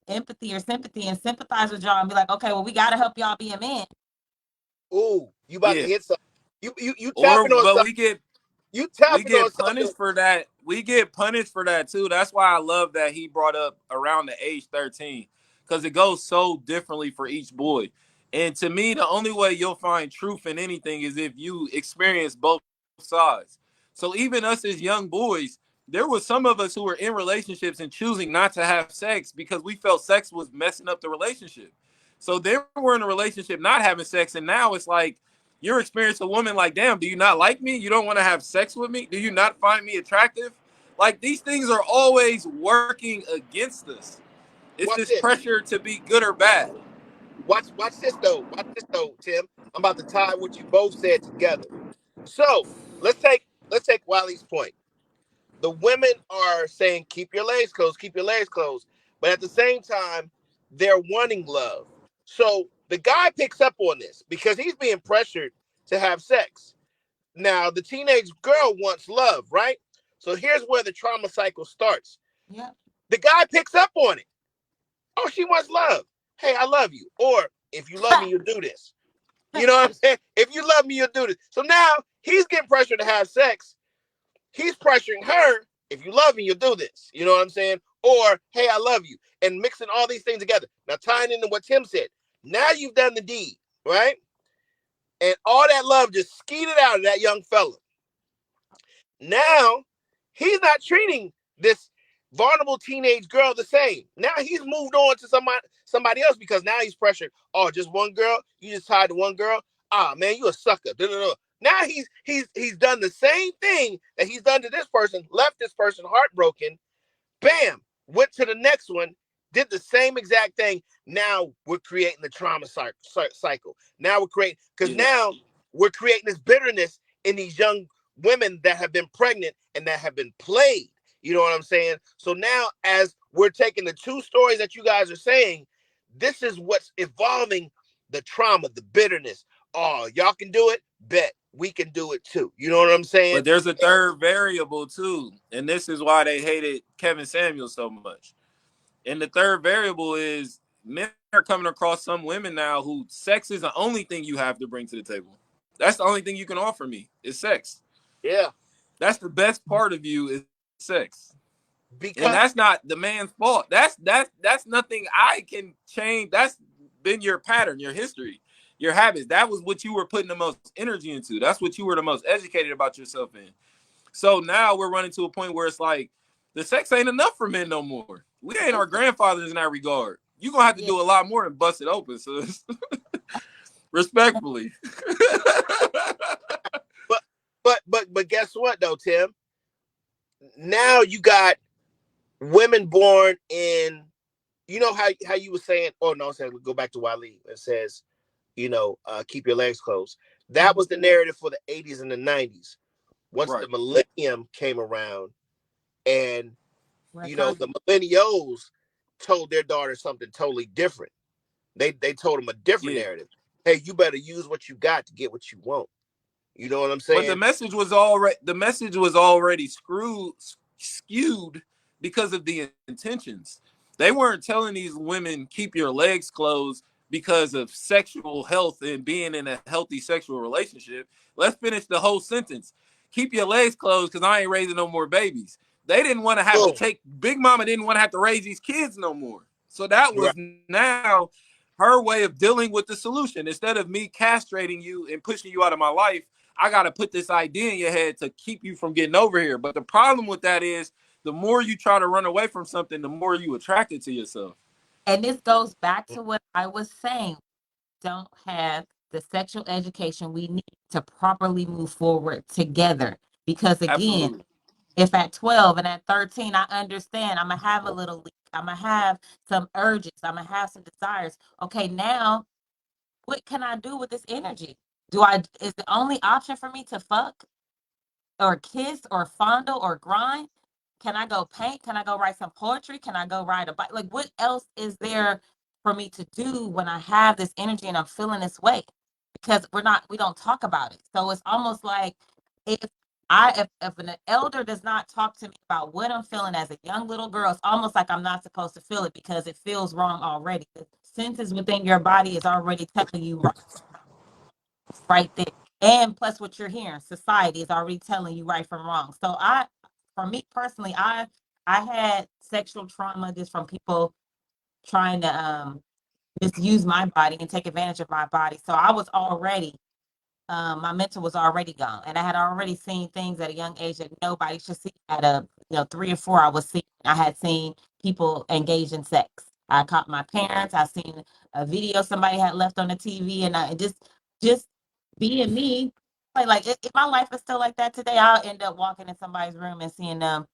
empathy or sympathy and sympathize with y'all and be like, okay, well, we gotta help y'all be a man. Ooh, you about to Yeah. hit something. You Or tapping on but something. we You get tapping on punished for something. that. We get punished for that too. That's why I love that he brought up around the age 13 because it goes so differently for each boy. And to me, the only way you'll find truth in anything is if you experience both sides. So even us as young boys, there was some of us who were in relationships and choosing not to have sex because we felt sex was messing up the relationship. So then we're in a relationship not having sex, and now it's like you're experiencing a woman like, damn, do you not like me? You don't want to have sex with me? Do you not find me attractive? Like these things are always working against us. It's this Watch this. pressure to be good or bad. Watch this though. Watch this though, Tim. I'm about to tie what you both said together. So let's take Wiley's point. The women are saying keep your legs closed, keep your legs closed, but at the same time, they're wanting love. So the guy picks up on this because he's being pressured to have sex. Now the teenage girl wants love, right? So here's where the trauma cycle starts. Yeah. The guy picks up on it. Oh, she wants love. Hey, I love you. Or if you love me, you'll do this. You know what I'm saying? If you love me, you'll do this. So now he's getting pressured to have sex. He's pressuring her. If you love me, you'll do this. You know what I'm saying? Or, hey, I love you. And mixing all these things together. Now, tying into what Tim said. Now you've done the deed, right? And all that love just skeeted out of that young fella. Now, he's not treating this vulnerable teenage girl the same. Now he's moved on to somebody else because now he's pressured. Oh, just one girl? You just tied to one girl? Ah, man, you a sucker. Now he's done the same thing that he's done to this person, left this person heartbroken. Bam, went to the next one, did the same exact thing. Now we're creating the trauma cycle. Now we're creating, because Yeah. now we're creating this bitterness in these young women that have been pregnant and that have been played. You know what I'm saying? So now, as we're taking the two stories that you guys are saying, this is what's evolving the trauma, the bitterness. Oh, y'all can do it? Bet. We can do it too. You know what I'm saying? But there's a third variable too. And this is why they hated Kevin Samuels so much. And the third variable is men are coming across some women now who sex is the only thing you have to bring to the table. That's the only thing you can offer me is sex. Yeah. That's the best part of you is sex. And that's Because, not the man's fault. That's nothing I can change. That's been your pattern, your history, your habits. That was what you were putting the most energy into. That's what you were the most educated about yourself in. So now we're running to a point where it's like the sex ain't enough for men no more. We ain't our grandfathers in that regard. You're gonna have to Yeah. do a lot more than bust it open, so respectfully. but but guess what though, Tim? Now you got women born in, you know how you were saying, oh no, saying we go back to Wali. It says, keep your legs closed. That Mhm. was the narrative for the 80s and the 90s. Once Right. the millennium came around, and We're close. the millennials told their daughters something totally different. They told them a different Yeah. narrative. Hey, you better use what you got to get what you want. You know what I'm But the saying? message was already skewed because of the intentions. They weren't telling these women keep your legs closed because of sexual health and being in a healthy sexual relationship. Let's finish the whole sentence. Keep your legs closed because I ain't raising no more babies. They didn't want to have to Boom. take Big Mama didn't want to have to raise these kids no more. So that Right. was now her way of dealing with the solution. Instead of me castrating you and pushing you out of my life, I got to put this idea in your head to keep you from getting over here. But the problem with that is the more you try to run away from something, the more you attract it to yourself. And this goes back to what I was saying. Don't have the sexual education we need to properly move forward together. Because again, Absolutely. if at 12 and at 13, I understand I'm going to have a little leak, I'm going to have some urges, I'm going to have some desires. Okay, now what can I do with this energy? Is the only option for me to fuck or kiss or fondle or grind? Can I go paint? Can I go write some poetry? Can I go ride a bike? Like, what else is there for me to do when I have this energy and I'm feeling this way? Because we don't talk about it. So it's almost like if if an elder does not talk to me about what I'm feeling as a young little girl, it's almost like I'm not supposed to feel it because it feels wrong already. The senses within your body is already telling you right there. And plus what you're hearing, society is already telling you right from wrong. So for me personally, I had sexual trauma just from people trying to misuse my body and take advantage of my body. So I was already my mental was already gone, and I had already seen things at a young age that nobody should see. At a 3 or 4, I had seen people engage in sex. I caught my parents. I seen a video somebody had left on the TV, and I just being me. If my life is still like that today, I'll end up walking in somebody's room and seeing them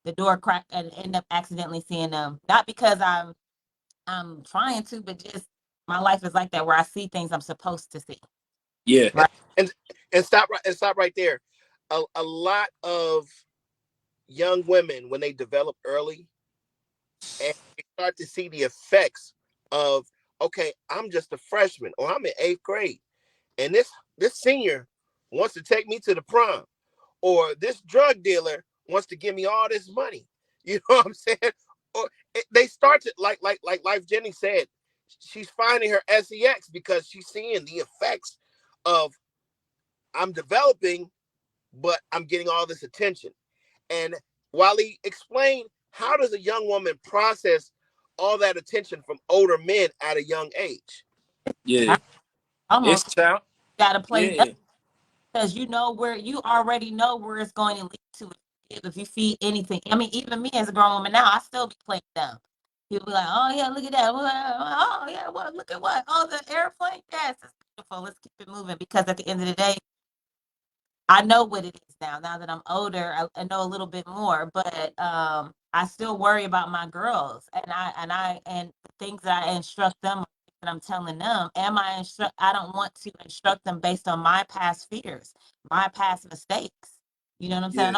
the door crack and end up accidentally seeing them. Not because I'm trying to, but just my life is like that where I see things I'm supposed to see. Yeah. Right. and stop right there. A lot of young women, when they develop early and they start to see the effects of, okay, I'm just a freshman or I'm in 8th grade, and this senior wants to take me to the prom, or this drug dealer wants to give me all this money. You know what I'm saying? Or they start to like Life Jenny said, she's finding her sex because she's seeing the effects of, I'm developing, but I'm getting all this attention. And Wally, explain, how does a young woman process all that attention from older men at a young age? Yeah. It's Almost child. got to play dumb Yeah. because you already know where it's going to lead to if you feed anything. I mean, even me as a grown woman now, I still be playing dumb. People be like, "Oh yeah, look at that! Oh yeah, what? Look at what? Oh, the airplane! Yes, it's beautiful. Let's keep it moving." Because at the end of the day, I know what it is now. Now that I'm older, I know a little bit more, but I still worry about my girls, and the things that I instruct them, that I'm telling them. I don't want to instruct them based on my past fears, my past mistakes. You know what I'm saying?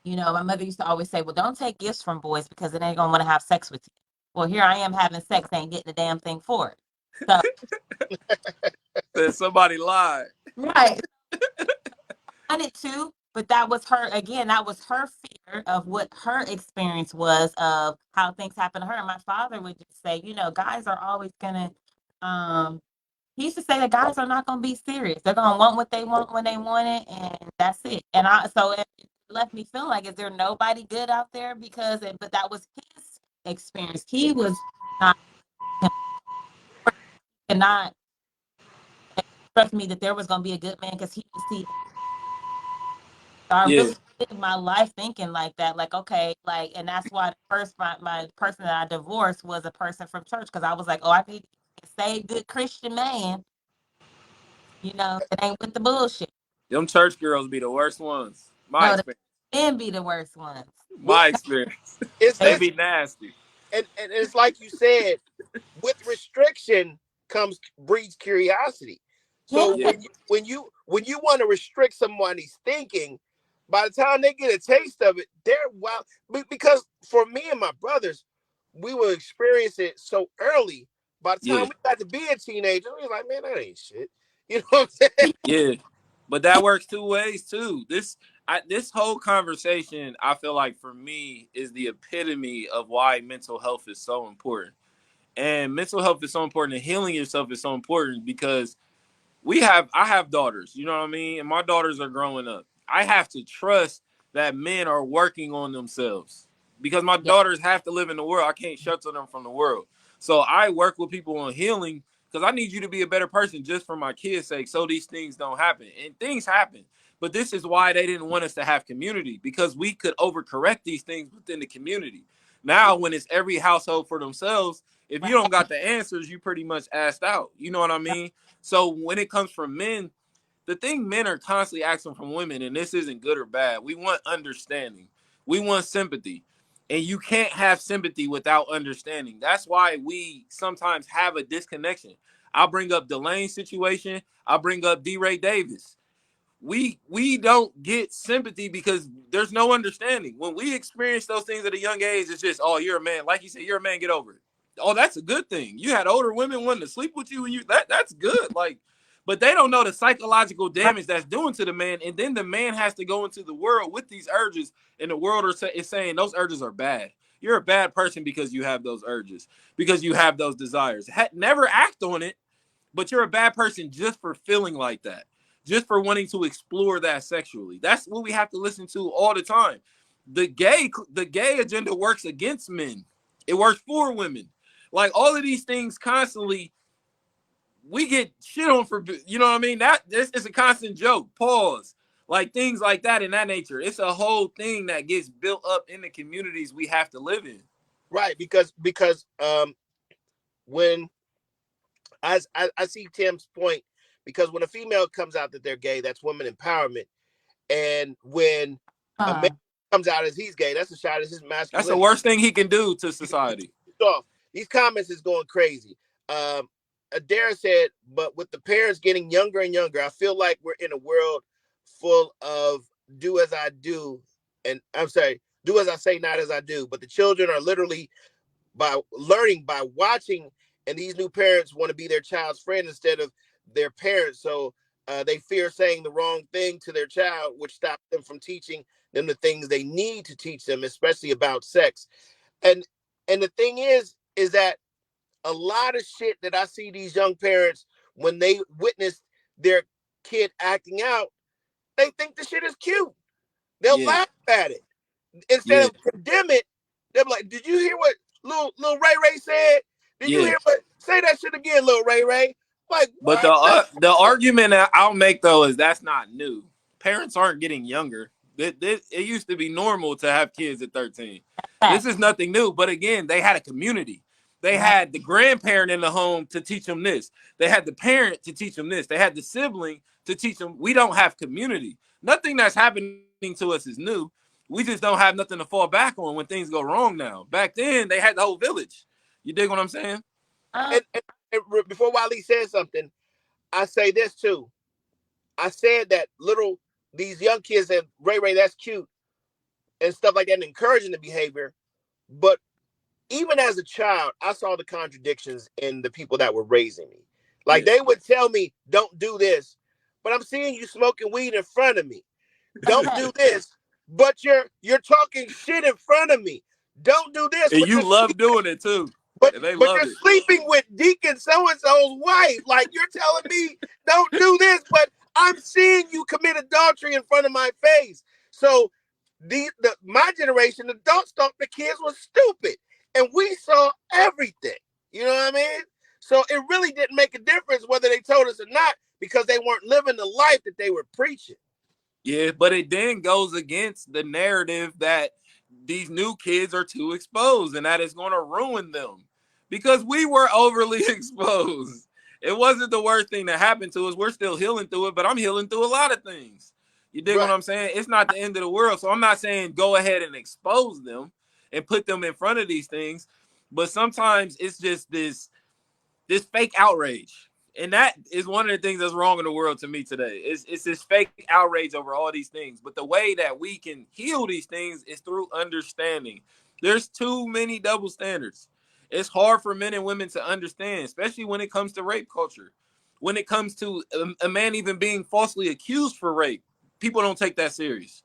Yeah. My mother used to always say, "Well, don't take gifts from boys because it ain't gonna want to have sex with you." Well, here I am having sex, ain't getting a damn thing for it. So That somebody lied. right, wanted to, but that was her again. That was her fear of what her experience was of how things happen to her. And my father would just say, guys are always gonna. Um, he used to say that guys are not gonna be serious. They're gonna want what they want when they want it, and that's it. And it left me feeling like, is there nobody good out there? But that was his experience. He was not cannot trust me that there was gonna be a good man because he didn't see. I Yeah. really lived my life thinking like that, like, okay, like, and that's why the first my person that I divorced was a person from church because I was like, oh, I need a saved, good Christian man, that ain't with the bullshit. Them church girls be the worst ones. My No, the experience. men be the worst ones. Well, My experience. it's They They, it's be nasty. and it's like you said, with restriction comes breeds curiosity. So yeah, Yeah. when you want to restrict somebody's thinking, by the time they get a taste of it, they're wow. Because for me and my brothers, we will experience it so early. By the time Yeah. we got to be a teenager, we was like, man, that ain't shit. You know what I'm saying? Yeah. But that works two ways too. This whole conversation, I feel like for me, is the epitome of why mental health is so important. And mental health is so important, and healing yourself is so important because I have daughters, you know what I mean? And my daughters are growing up. I have to trust that men are working on themselves. because my Yeah. daughters have to live in the world. I can't shelter them from the world. So I work with people on healing because I need you to be a better person just for my kids' sake, so these things don't happen. And things happen. But this is why they didn't want us to have community, because we could overcorrect these things within the community. Now, when it's every household for themselves, if you don't got the answers, you pretty much asked out. You know what I mean? So when it comes from men, the thing men are constantly asking from women, and this isn't good or bad, we want understanding. We want sympathy. And you can't have sympathy without understanding. That's why we sometimes have a disconnection. I'll bring up Delayne's situation. I'll bring up D. Ray Davis. We don't get sympathy because there's no understanding. When we experience those things at a young age, it's just, oh, you're a man. Like you said, you're a man, get over it. Oh, that's a good thing. You had older women wanting to sleep with you, and that's good. Like, but they don't know the psychological damage that's doing to the man, and then the man has to go into the world with these urges, and the world is saying those urges are bad. You're a bad person because you have those urges, because you have those desires. Never act on it, but you're a bad person just for feeling like that, just for wanting to explore that sexually. That's what we have to listen to all the time. The gay agenda works against men. It works for women. Like all of these things constantly, we get shit on for, you know what I mean? That this is a constant joke. Pause. Like things like that in that nature. It's a whole thing that gets built up in the communities we have to live in. Right, because when I see Tim's point, because when a female comes out that they're gay, that's women empowerment, and when a man Uh, comes out as he's gay, that's a shot at his That's the masculinity. worst thing he can do to society. Off. These comments is going crazy. Adair said, but with the parents getting younger and younger, I feel like we're in a world full of do as I do, and I'm sorry, do as I say, not as I do. But the children are literally by learning by watching, and these new parents want to be their child's friend instead of their parents. So they fear saying the wrong thing to their child, which stops them from teaching them the things they need to teach them, especially about sex. And and the thing is that a lot of shit that I see these young parents when they witness their kid acting out, they think the shit is cute. They'll Yeah, laugh at it instead yeah, of condemn it. They're like, "Did you hear what little Ray Ray said? Did you yeah. hear what? Say that shit again, little Ray Ray." Like, But what the the fuck? argument that I'll make though is that's not new. Parents aren't getting younger. It used to be normal to have kids at 13. This is facts. nothing new. But again, they had a community. They Right. had the grandparent in the home to teach them this. They had the parent to teach them this. They had the sibling to teach them. We don't have community. Nothing that's happening to us is new. We just don't have nothing to fall back on when things go wrong now. Back then, they had the whole village. You dig what I'm saying? Uh, And before Wiley says something, I say this too. I said that little these young kids said, Ray Ray, that's cute and stuff like that, and encouraging the behavior. But even as a child, I saw the contradictions in the people that were raising me. Like Yeah. they would tell me, "Don't do this," but I'm seeing you smoking weed in front of me. Don't do this, but you're talking shit in front of me. Don't do this, And but you you're love doing it too. but And they but love you're it. sleeping with Deacon so and so's wife. Like you're telling me don't do this, but I'm seeing you commit adultery in front of my face. So my generation, adults thought the kids were stupid, and we saw everything. You know what I mean? So it really didn't make a difference whether they told us or not because they weren't living the life that they were preaching. Yeah, but it then goes against the narrative that these new kids are too exposed and that it's going to ruin them because we were overly exposed. It wasn't the worst thing that happened to us. We're still healing through it, but I'm healing through a lot of things. You dig what Right. I'm saying? It's not the end of the world. So I'm not saying go ahead and expose them and put them in front of these things, but sometimes it's just this fake outrage. And that is one of the things that's wrong in the world to me today. It's this fake outrage over all these things. But the way that we can heal these things is through understanding. There's too many double standards. It's hard for men and women to understand, especially when it comes to rape culture. When it comes to a man even being falsely accused for rape, people don't take that serious.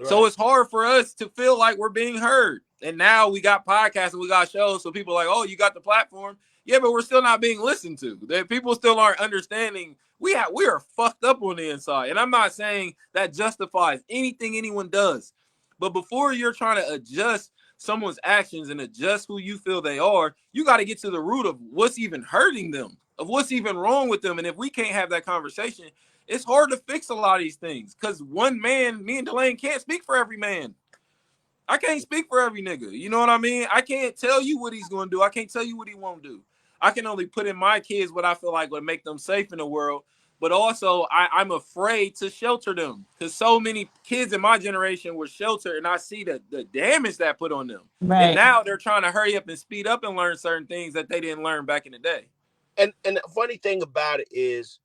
So Right. it's hard for us to feel like we're being heard. And now we got podcasts and we got shows. So people are like, oh, you got the platform. Yeah, but we're still not being listened to. That people still aren't understanding. We are fucked up on the inside. And I'm not saying that justifies anything anyone does. But before you're trying to adjust someone's actions and adjust who you feel they are, you got to get to the root of what's even hurting them, of what's even wrong with them. And if we can't have that conversation, it's hard to fix a lot of these things because one man, me and Delayne, can't speak for every man. I can't speak for every nigga. You know what I mean? I can't tell you what he's going to do. I can't tell you what he won't do. I can only put in my kids what I feel like would make them safe in the world. But also, I'm afraid to shelter them because so many kids in my generation were sheltered, and I see the damage that put on them. And Right. now they're trying to hurry up and speed up and learn certain things that they didn't learn back in the day. And the funny thing about it is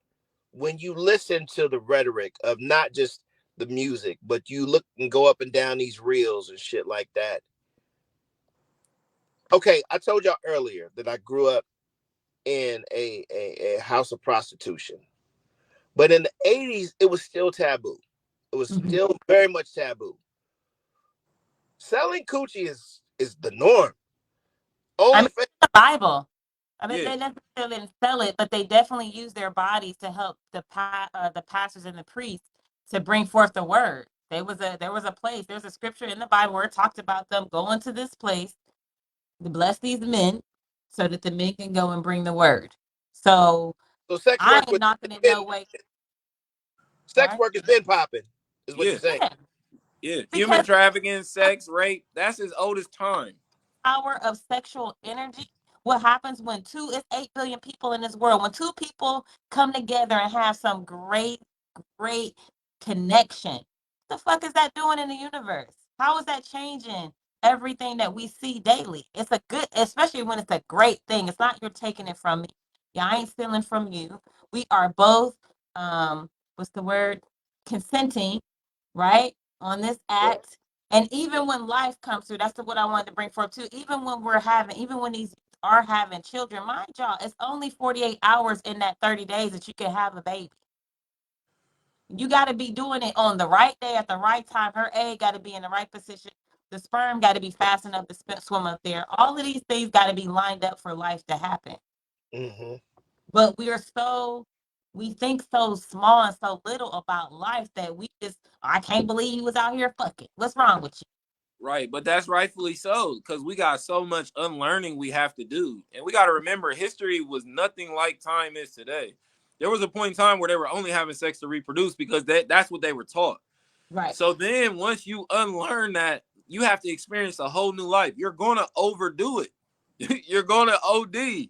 when you listen to the rhetoric of not just the music, but you look and go up and down these reels and shit like that. Okay, I told y'all earlier that I grew up in a house of prostitution. But in the 80s, it was still taboo. It was Mhm. still very much taboo. Selling coochie is the norm. I mean, Only the Bible. I mean, Yeah, they necessarily didn't sell it, but they definitely use their bodies to help the pastors and the priests to bring forth the word. There was a place. There's a scripture in the Bible where it talked about them going to this place to bless these men, so that the men can go and bring the word. So so sex I work ain't with knocking it been no way. sex What? work has been popping, is what yeah, you're saying. Yeah, yeah. Human because trafficking, sex, rape, that's as old as time. power of sexual energy. What happens when two, it's 8 billion people in this world. When two people come together and have some great connection, what the fuck is that doing in the universe? How is that changing everything that we see daily? It's a good, especially when it's a great thing. It's not you're taking it from me. Yeah, I ain't stealing from you. We are both, what's the word? Consenting, right? On this act. And even when life comes through, that's what I wanted to bring forth too. Even when these are having children, mind y'all, it's only 48 hours in that 30 days that you can have a baby. You got to be doing it on the right day at the right time. Her egg got to be in the right position. The sperm got to be fast enough to swim up there. All of these things got to be lined up for life to happen. Mm-hmm. But we think so small and so little about life that we just, I can't believe you was out here fucking. What's wrong with you? Right, but that's rightfully so because we got so much unlearning we have to do. And we got to remember history was nothing like time is today. There was a point in time where they were only having sex to reproduce because that's what they were taught. Right, So then once you unlearn that, you have to experience a whole new life. You're going to overdo it. You're going to OD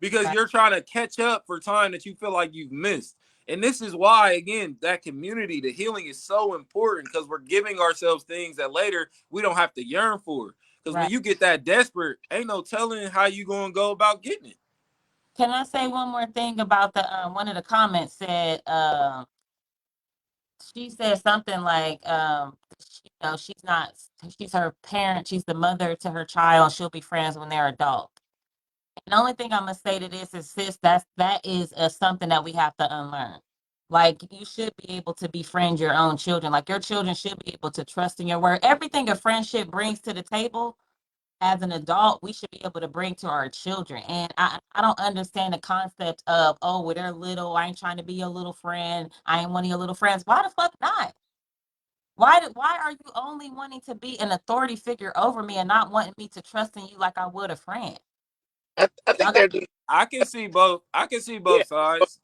because right, you're trying to catch up for time that you feel like you've missed. And this is why, again, that community, the healing is so important because we're giving ourselves things that later we don't have to yearn for. Because when right. you get that desperate, ain't no telling how you going to go about getting it. Can I say one more thing about the one of the comments said she said something like she's not, she's her parent, she's the mother to her child, she'll be friends when they're adult. And the only thing I'm gonna say to this is, sis, that is something that we have to unlearn. Like, you should be able to befriend your own children. Like, your children should be able to trust in your word. Everything a friendship brings to the table, as an adult, we should be able to bring to our children. And I don't understand the concept of, oh, well, they're little. I ain't trying to be your little friend. I ain't one of your little friends. Why the fuck not? Why are you only wanting to be an authority figure over me and not wanting me to trust in you like I would a friend? I Y'all think got they're I can see both. I can see yeah. both sides. See,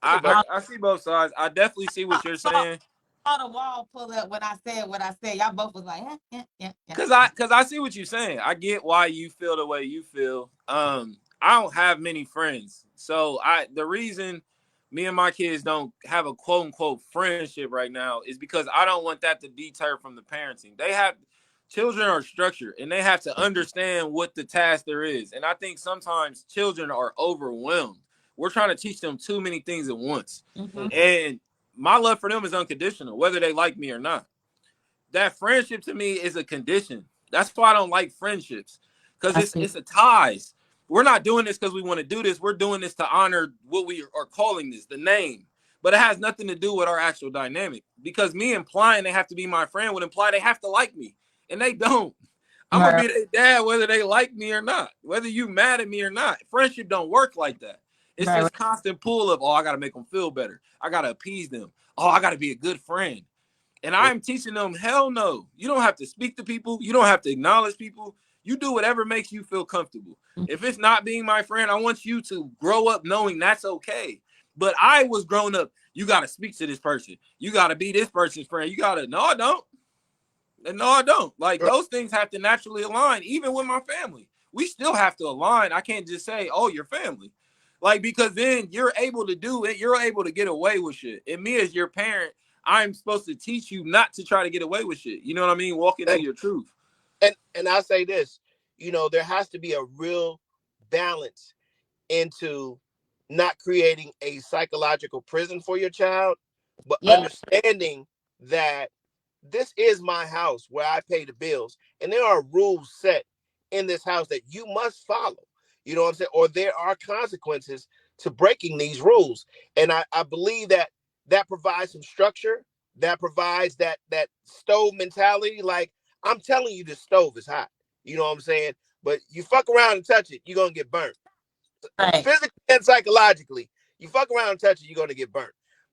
but y'all I see both sides. I definitely see what you're saw, saying. saw the wall pull up when I said what I said. Y'all both was like, yeah. Cause I see what you're saying. I get why you feel the way you feel. I don't have many friends. So the reason me and my kids don't have a quote unquote friendship right now is because I don't want that to deter from the parenting. They have children are structured and they have to understand what the task there is. And I think sometimes children are overwhelmed. We're trying to teach them too many things at once. Mm-hmm. mm-hmm. And my love for them is unconditional, whether they like me or not. That friendship to me is a condition. That's why I don't like friendships because I it's see. it's a ties. We're not doing this because we want to do this. We're doing this to honor what we are calling this, the name. But it has nothing to do with our actual dynamic because me implying they have to be my friend would imply they have to like me, and they don't. I'm gonna Right, be their dad whether they like me or not, whether you mad at me or not. Friendship don't work like that. It's right, this right. constant pull of, oh, I gotta make them feel better. I gotta appease them. Oh, I gotta be a good friend. And I'm teaching them, hell no. You don't have to speak to people. You don't have to acknowledge people. You do whatever makes you feel comfortable. If it's not being my friend, I want you to grow up knowing that's okay. But I was grown up. You got to speak to this person. You got to be this person's friend. You got to, no, I don't. No, I don't. Like, those things have to naturally align, even with my family. We still have to align. I can't just say, oh, your family. Like, because then you're able to do it. You're able to get away with shit. And me as your parent, I'm supposed to teach you not to try to get away with shit. You know what I mean? Walk into your truth. And I say this, there has to be a real balance into not creating a psychological prison for your child, but Yeah. understanding that this is my house where I pay the bills, and there are rules set in this house that you must follow. You know what I'm saying? Or there are consequences to breaking these rules. And I believe that that provides some structure, that provides that stove mentality. Like, I'm telling you, the stove is hot. You know what I'm saying? But you fuck around and touch it, you're gonna get burnt. Right. Physically and psychologically. You fuck around and touch it, you're going to get burnt.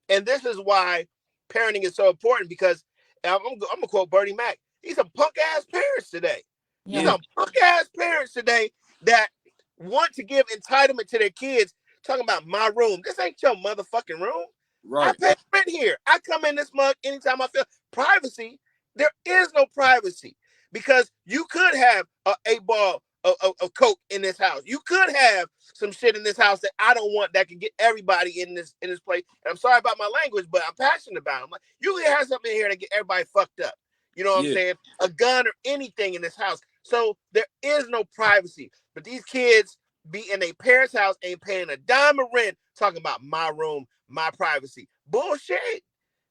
And this is why parenting is so important, because I'm going to quote Bernie Mac. These are punk ass parents today. These Yeah. are punk ass parents today that want to give entitlement to their kids, talking about my room. This ain't your motherfucking room. I Right. pay rent here. I come in this mug anytime I feel privacy. There is no privacy, because you could have a ball of coke in this house. You could have some shit in this house that I don't want, that can get everybody in this place. And I'm sorry about my language, but I'm passionate about it. I'm like, you can have something in here to get everybody fucked up. You know what I'm Yeah. saying? A gun or anything in this house. So there is no privacy. But these kids be in a parents' house, ain't paying a dime of rent, talking about my room, my privacy. Bullshit.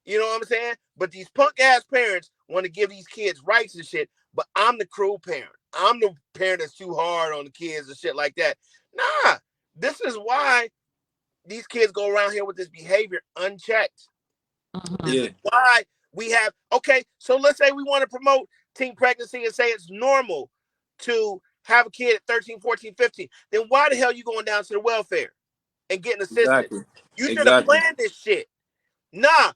You know what I'm saying? But these punk ass parents want to give these kids rights and shit. But I'm the cruel parent. I'm the parent that's too hard on the kids and shit like that. Nah, this is why these kids go around here with this behavior unchecked. This Mm-hmm. is Yeah. why we have, okay, so let's say we want to promote teen pregnancy and say it's normal to have a kid at 13, 14, 15. Then why the hell are you going down to the welfare and getting assistance? Exactly. You should have Exactly. planned this shit. Nah,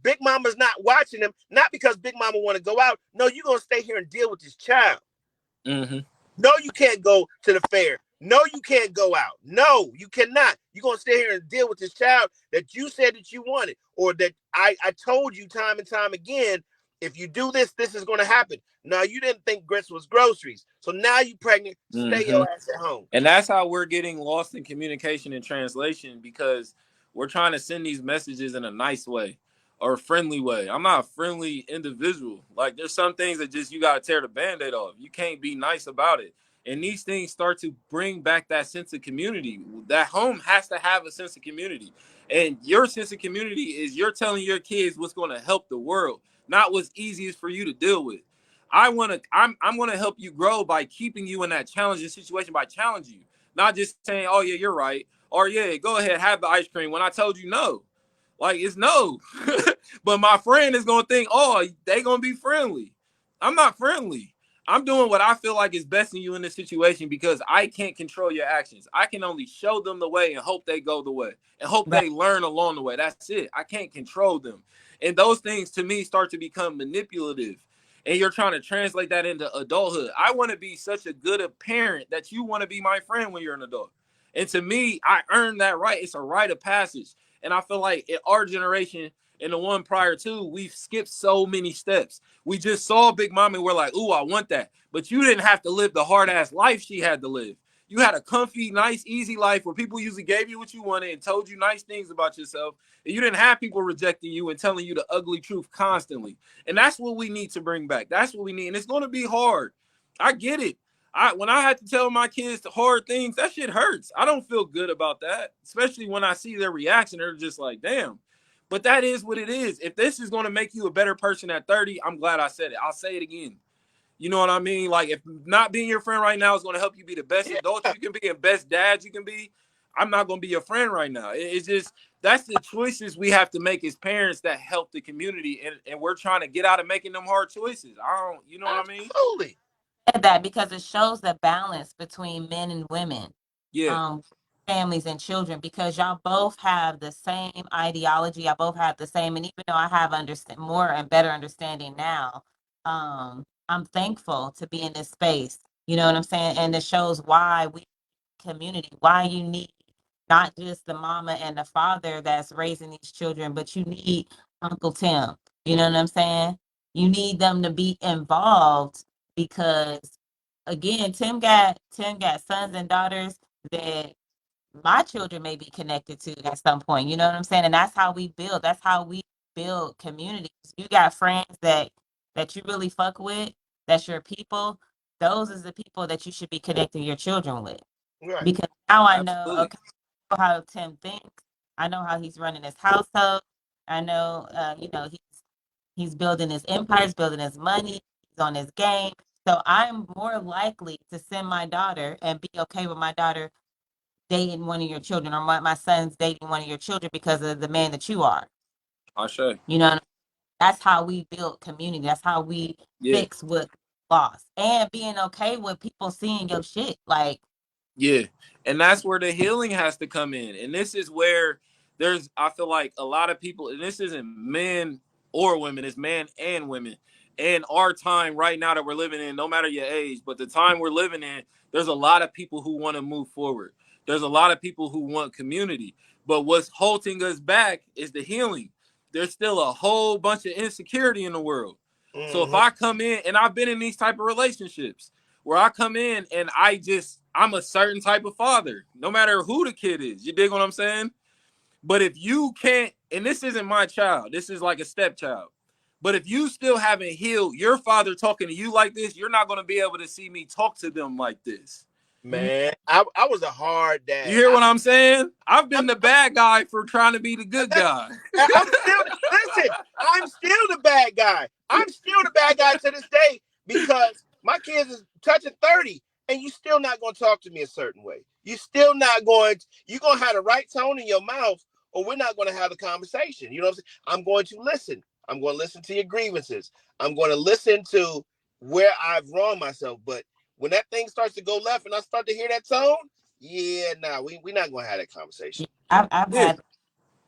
Big Mama's not watching them. Not because Big Mama want to go out. No, you're going to stay here and deal with this child. Mm-hmm. No, you can't go to the fair. No, you can't go out. No, you cannot. You're going to stay here and deal with this child that you said that you wanted, or that I told you time and time again, if you do this, this is going to happen. No, you didn't think grits was groceries. So now you pregnant. Stay Mm-hmm. your ass at home. And that's how we're getting lost in communication and translation, because we're trying to send these messages in a nice way or a friendly way. I'm not a friendly individual. Like, there's some things that just you got to tear the band-aid off. You can't be nice about it. And these things start to bring back that sense of community. That home has to have a sense of community. And your sense of community is you're telling your kids what's going to help the world, not what's easiest for you to deal with. I'm gonna help you grow by keeping you in that challenging situation, by challenging you, not just saying, oh yeah, you're right, or yeah, go ahead, have the ice cream when I told you no. Like, it's no. But my friend is gonna think, oh, they gonna be friendly. I'm not friendly. I'm doing what I feel like is best in you in this situation, because I can't control your actions. I can only show them the way and hope they go the way and hope Right. they learn along the way. That's it. I can't control them. And those things to me start to become manipulative. And you're trying to translate that into adulthood. I want to be such a good a parent that you want to be my friend when you're an adult. And to me, I earned that right. It's a rite of passage. And I feel like in our generation and the one prior to, we've skipped so many steps. We just saw Big Mama and we're like, ooh, I want that. But you didn't have to live the hard ass life she had to live. You had a comfy, nice, easy life where people usually gave you what you wanted and told you nice things about yourself. And you didn't have people rejecting you and telling you the ugly truth constantly. And that's what we need to bring back. That's what we need. And it's going to be hard. I get it. When I had to tell my kids the hard things, that shit hurts. I don't feel good about that, especially when I see their reaction. They're just like, damn. But that is what it is. If this is going to make you a better person at 30, I'm glad I said it. I'll say it again. You know what I mean? Like, if not being your friend right now is going to help you be the best adult you can be and best dad you can be, I'm not going to be your friend right now. It's just, that's the choices we have to make as parents that help the community. And we're trying to get out of making them hard choices. You know what I mean? Absolutely. That because it shows the balance between men and women. Yeah. Um, families and children, because y'all both have the same ideology. Y'all both have the same, and even though I have understand more and better understanding now, I'm thankful to be in this space. You know what I'm saying? And it shows why we community, why you need not just the mama and the father that's raising these children, but you need Uncle Tim. You know what I'm saying? You need them to be involved because again, Tim got sons and daughters that my children may be connected to at some point. You know what I'm saying? And that's how we build. That's how we build communities. You got friends that you really fuck with, that's your people. Those is the people that you should be connecting your children with. Right. Because now I know, Absolutely. okay, how Tim thinks. I know how he's running his household. I know, he's building his empire, he's building his money, he's on his game. So I'm more likely to send my daughter and be okay with my daughter dating one of your children, or my son's dating one of your children because of the man that you are. Ashe. You know, that's how we build community. That's how we Yeah. fix what lost, and being okay with people seeing your shit. Like, Yeah. And that's where the healing has to come in. And this is where I feel like a lot of people, and this isn't men or women, it's man and women. And our time right now that we're living in, no matter your age, but the time we're living in, there's a lot of people who want to move forward. There's a lot of people who want community. But what's holding us back is the healing. There's still a whole bunch of insecurity in the world. So if Mm-hmm. I come in, and I've been in these type of relationships, where I come in and I'm a certain type of father, no matter who the kid is. You dig what I'm saying? But if you can't, and this isn't my child, this is like a stepchild. But if you still haven't healed your father talking to you like this, you're not going to be able to see me talk to them like this. Man, I was a hard You dad. hear what I'm saying? I've I'm, been the bad guy for trying to be the good guy. I'm still listen. I'm still the bad guy. I'm still the bad guy to this day because my kids is touching 30, and you still not going to talk to me a certain way. You still not going. You're going to have the right tone in your mouth, or we're not going to have the conversation. You know what I'm saying? I'm going to listen. I'm going to listen to your grievances. I'm going to listen to where I've wronged myself. But when that thing starts to go left, and I start to hear that tone, yeah, nah, we're not going to have that conversation. I've Yeah, had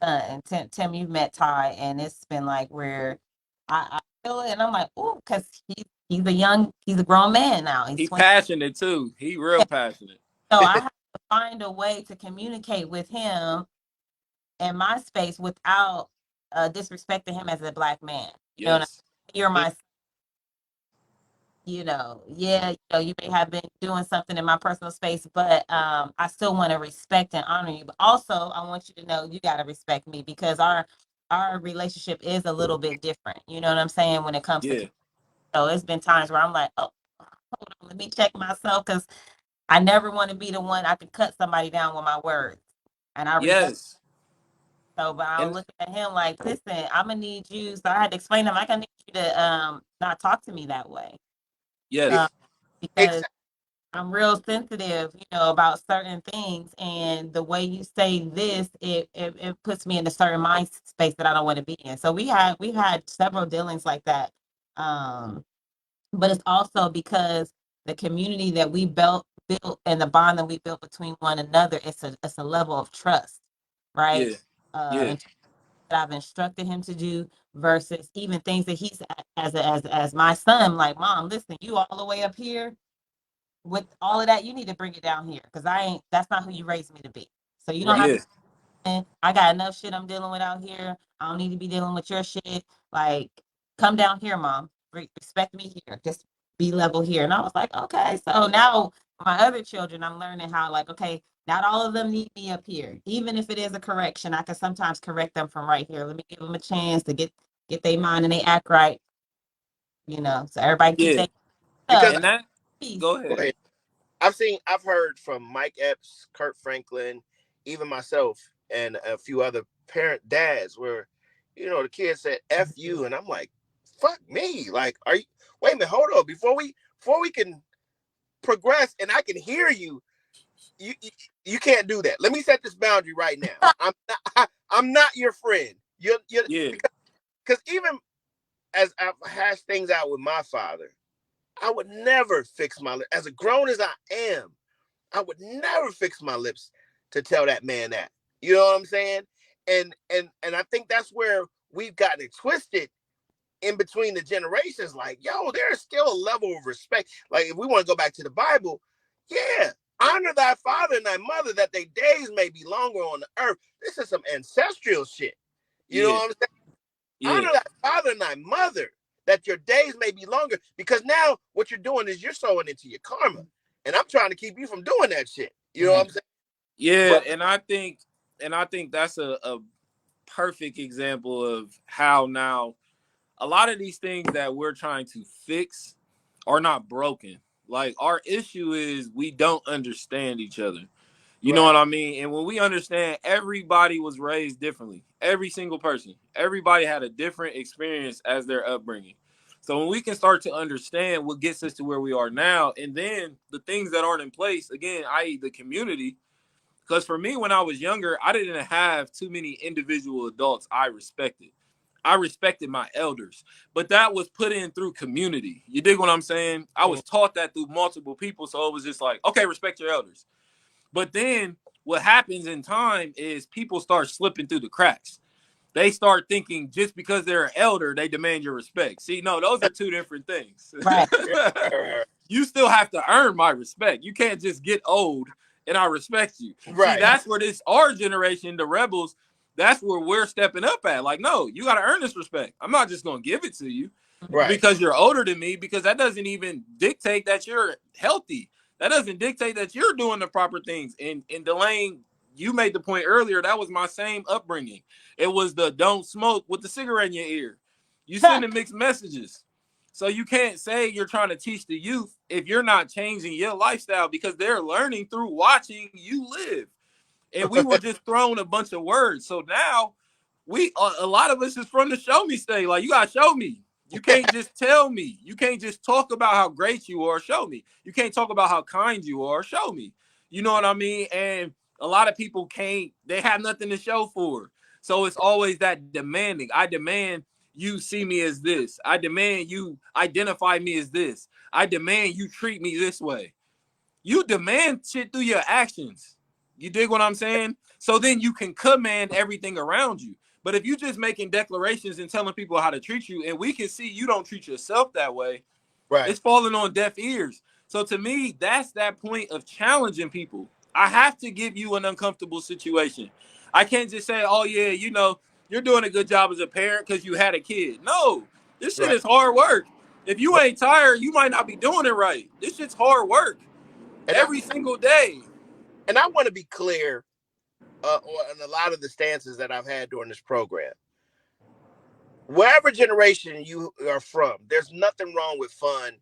and Tim, you've met Ty, and it's been like where I feel it, and I'm like, oh, because he's a grown man now. He's he 20. passionate too. He real passionate. So I have to find a way to communicate with him in my space without disrespecting him as a black man. You know, what I Yes. mean? You're my, yeah, you may have been doing something in my personal space, but I still want to respect and honor you. But also, I want you to know you got to respect me because our relationship is a little bit different. You know what I'm saying when it comes to. Yeah. So it's been times where I'm like, oh, hold on, let me check myself because I never want to be the one I could cut somebody down with my words, and I respect. Yes. So, but I was And looking at him like, listen, I'm gonna need you. So I had to explain to him, like, I need you to not talk to me that way, Yeah, uh, yes. because exactly. I'm real sensitive, about certain things, and the way you say this, it puts me in a certain mind space that I don't want to be in. So we had several dealings like that, but it's also because the community that we built and the bond that we built between one another, it's a level of trust, right? Yeah. Yeah. And that I've instructed him to do versus even things that he's as my son, like, mom, listen, you all the way up here with all of that, you need to bring it down here because that's not who you raised me to be. So you don't Right. have Yeah. to. I got enough shit I'm dealing with out here. I don't need to be dealing with your shit. Like, come down here, mom. Respect me here. Just be level here. And I was like, okay. So now my other children, I'm learning how, like, okay, not all of them need me up here. Even if it is a correction, I can sometimes correct them from right here. Let me give them a chance to get their mind and they act right. So everybody keep Yeah. their Because up. And that, Peace. go go ahead. ahead. I've heard from Mike Epps, Kurt Franklin, even myself, and a few other parent dads where, the kid said "f you," and I'm like, "Fuck me!" Like, are you? Wait a minute, hold on. Before we can progress, and I can hear you. You can't do that. Let me set this boundary right now. I'm not your friend. You Yeah. because even as I've hashed things out with my father, I would never fix my lips. As grown as I am, I would never fix my lips to tell that man that. You know what I'm saying? And I think that's where we've gotten it twisted in between the generations. Like, yo, there's still a level of respect. Like, if we want to go back to the Bible, yeah, honor thy father and thy mother that their days may be longer on the earth. This is some ancestral shit. You know Yeah, what I'm saying? yeah, Honor thy father and thy mother that your days may be longer, because now what you're doing is you're sowing into your karma. And I'm trying to keep you from doing that shit. You know what I'm saying? yeah. But And I think that's a perfect example of how now a lot of these things that we're trying to fix are not broken. Like, our issue is we don't understand each other. You know right, what I mean? And when we understand, everybody was raised differently. Every single person. Everybody had a different experience as their upbringing. So when we can start to understand what gets us to where we are now, and then the things that aren't in place, again, i.e. the community, because for me, when I was younger, I didn't have too many individual adults I respected. I respected my elders, but that was put in through community. You dig what I'm saying? I was taught that through multiple people. So it was just like, okay, respect your elders. But then what happens in time is people start slipping through the cracks. They start thinking just because they're an elder, they demand your respect. See, no, those are two different things. Right. right, You still have to earn my respect. You can't just get old and I respect you. See, right, that's where this our generation, the rebels, that's where we're stepping up at. Like, no, you got to earn this respect. I'm not just going to give it to you right. because you're older than me, because that doesn't even dictate that you're healthy. That doesn't dictate that you're doing the proper things. And Delayne, you made the point earlier. That was my same upbringing. It was the don't smoke with the cigarette in your ear. You sending mixed messages. So you can't say you're trying to teach the youth if you're not changing your lifestyle, because they're learning through watching you live. And we were just thrown a bunch of words. So now we a lot of us is from the show me state. Like, you gotta show me. You can't just tell me. You can't just talk about how great you are. Show me. You can't talk about how kind you are. Show me. You know what I mean? And a lot of people can't. They have nothing to show for. So it's always that demanding. I demand you see me as this. I demand you identify me as this. I demand you treat me this way. You demand shit through your actions. You dig what I'm saying? So then you can command everything around you. But if you just making declarations and telling people how to treat you, and we can see you don't treat yourself that way, Right. it's falling on deaf ears. So to me, that's that point of challenging people. I have to give you an uncomfortable situation. I can't just say, oh yeah, you're doing a good job as a parent because you had a kid. No, this shit Right. is hard work. If you Right. ain't tired, you might not be doing it right. This shit's hard work And I every single day. and I want to be clear on a lot of the stances that I've had during this program. Wherever generation you are from, there's nothing wrong with fun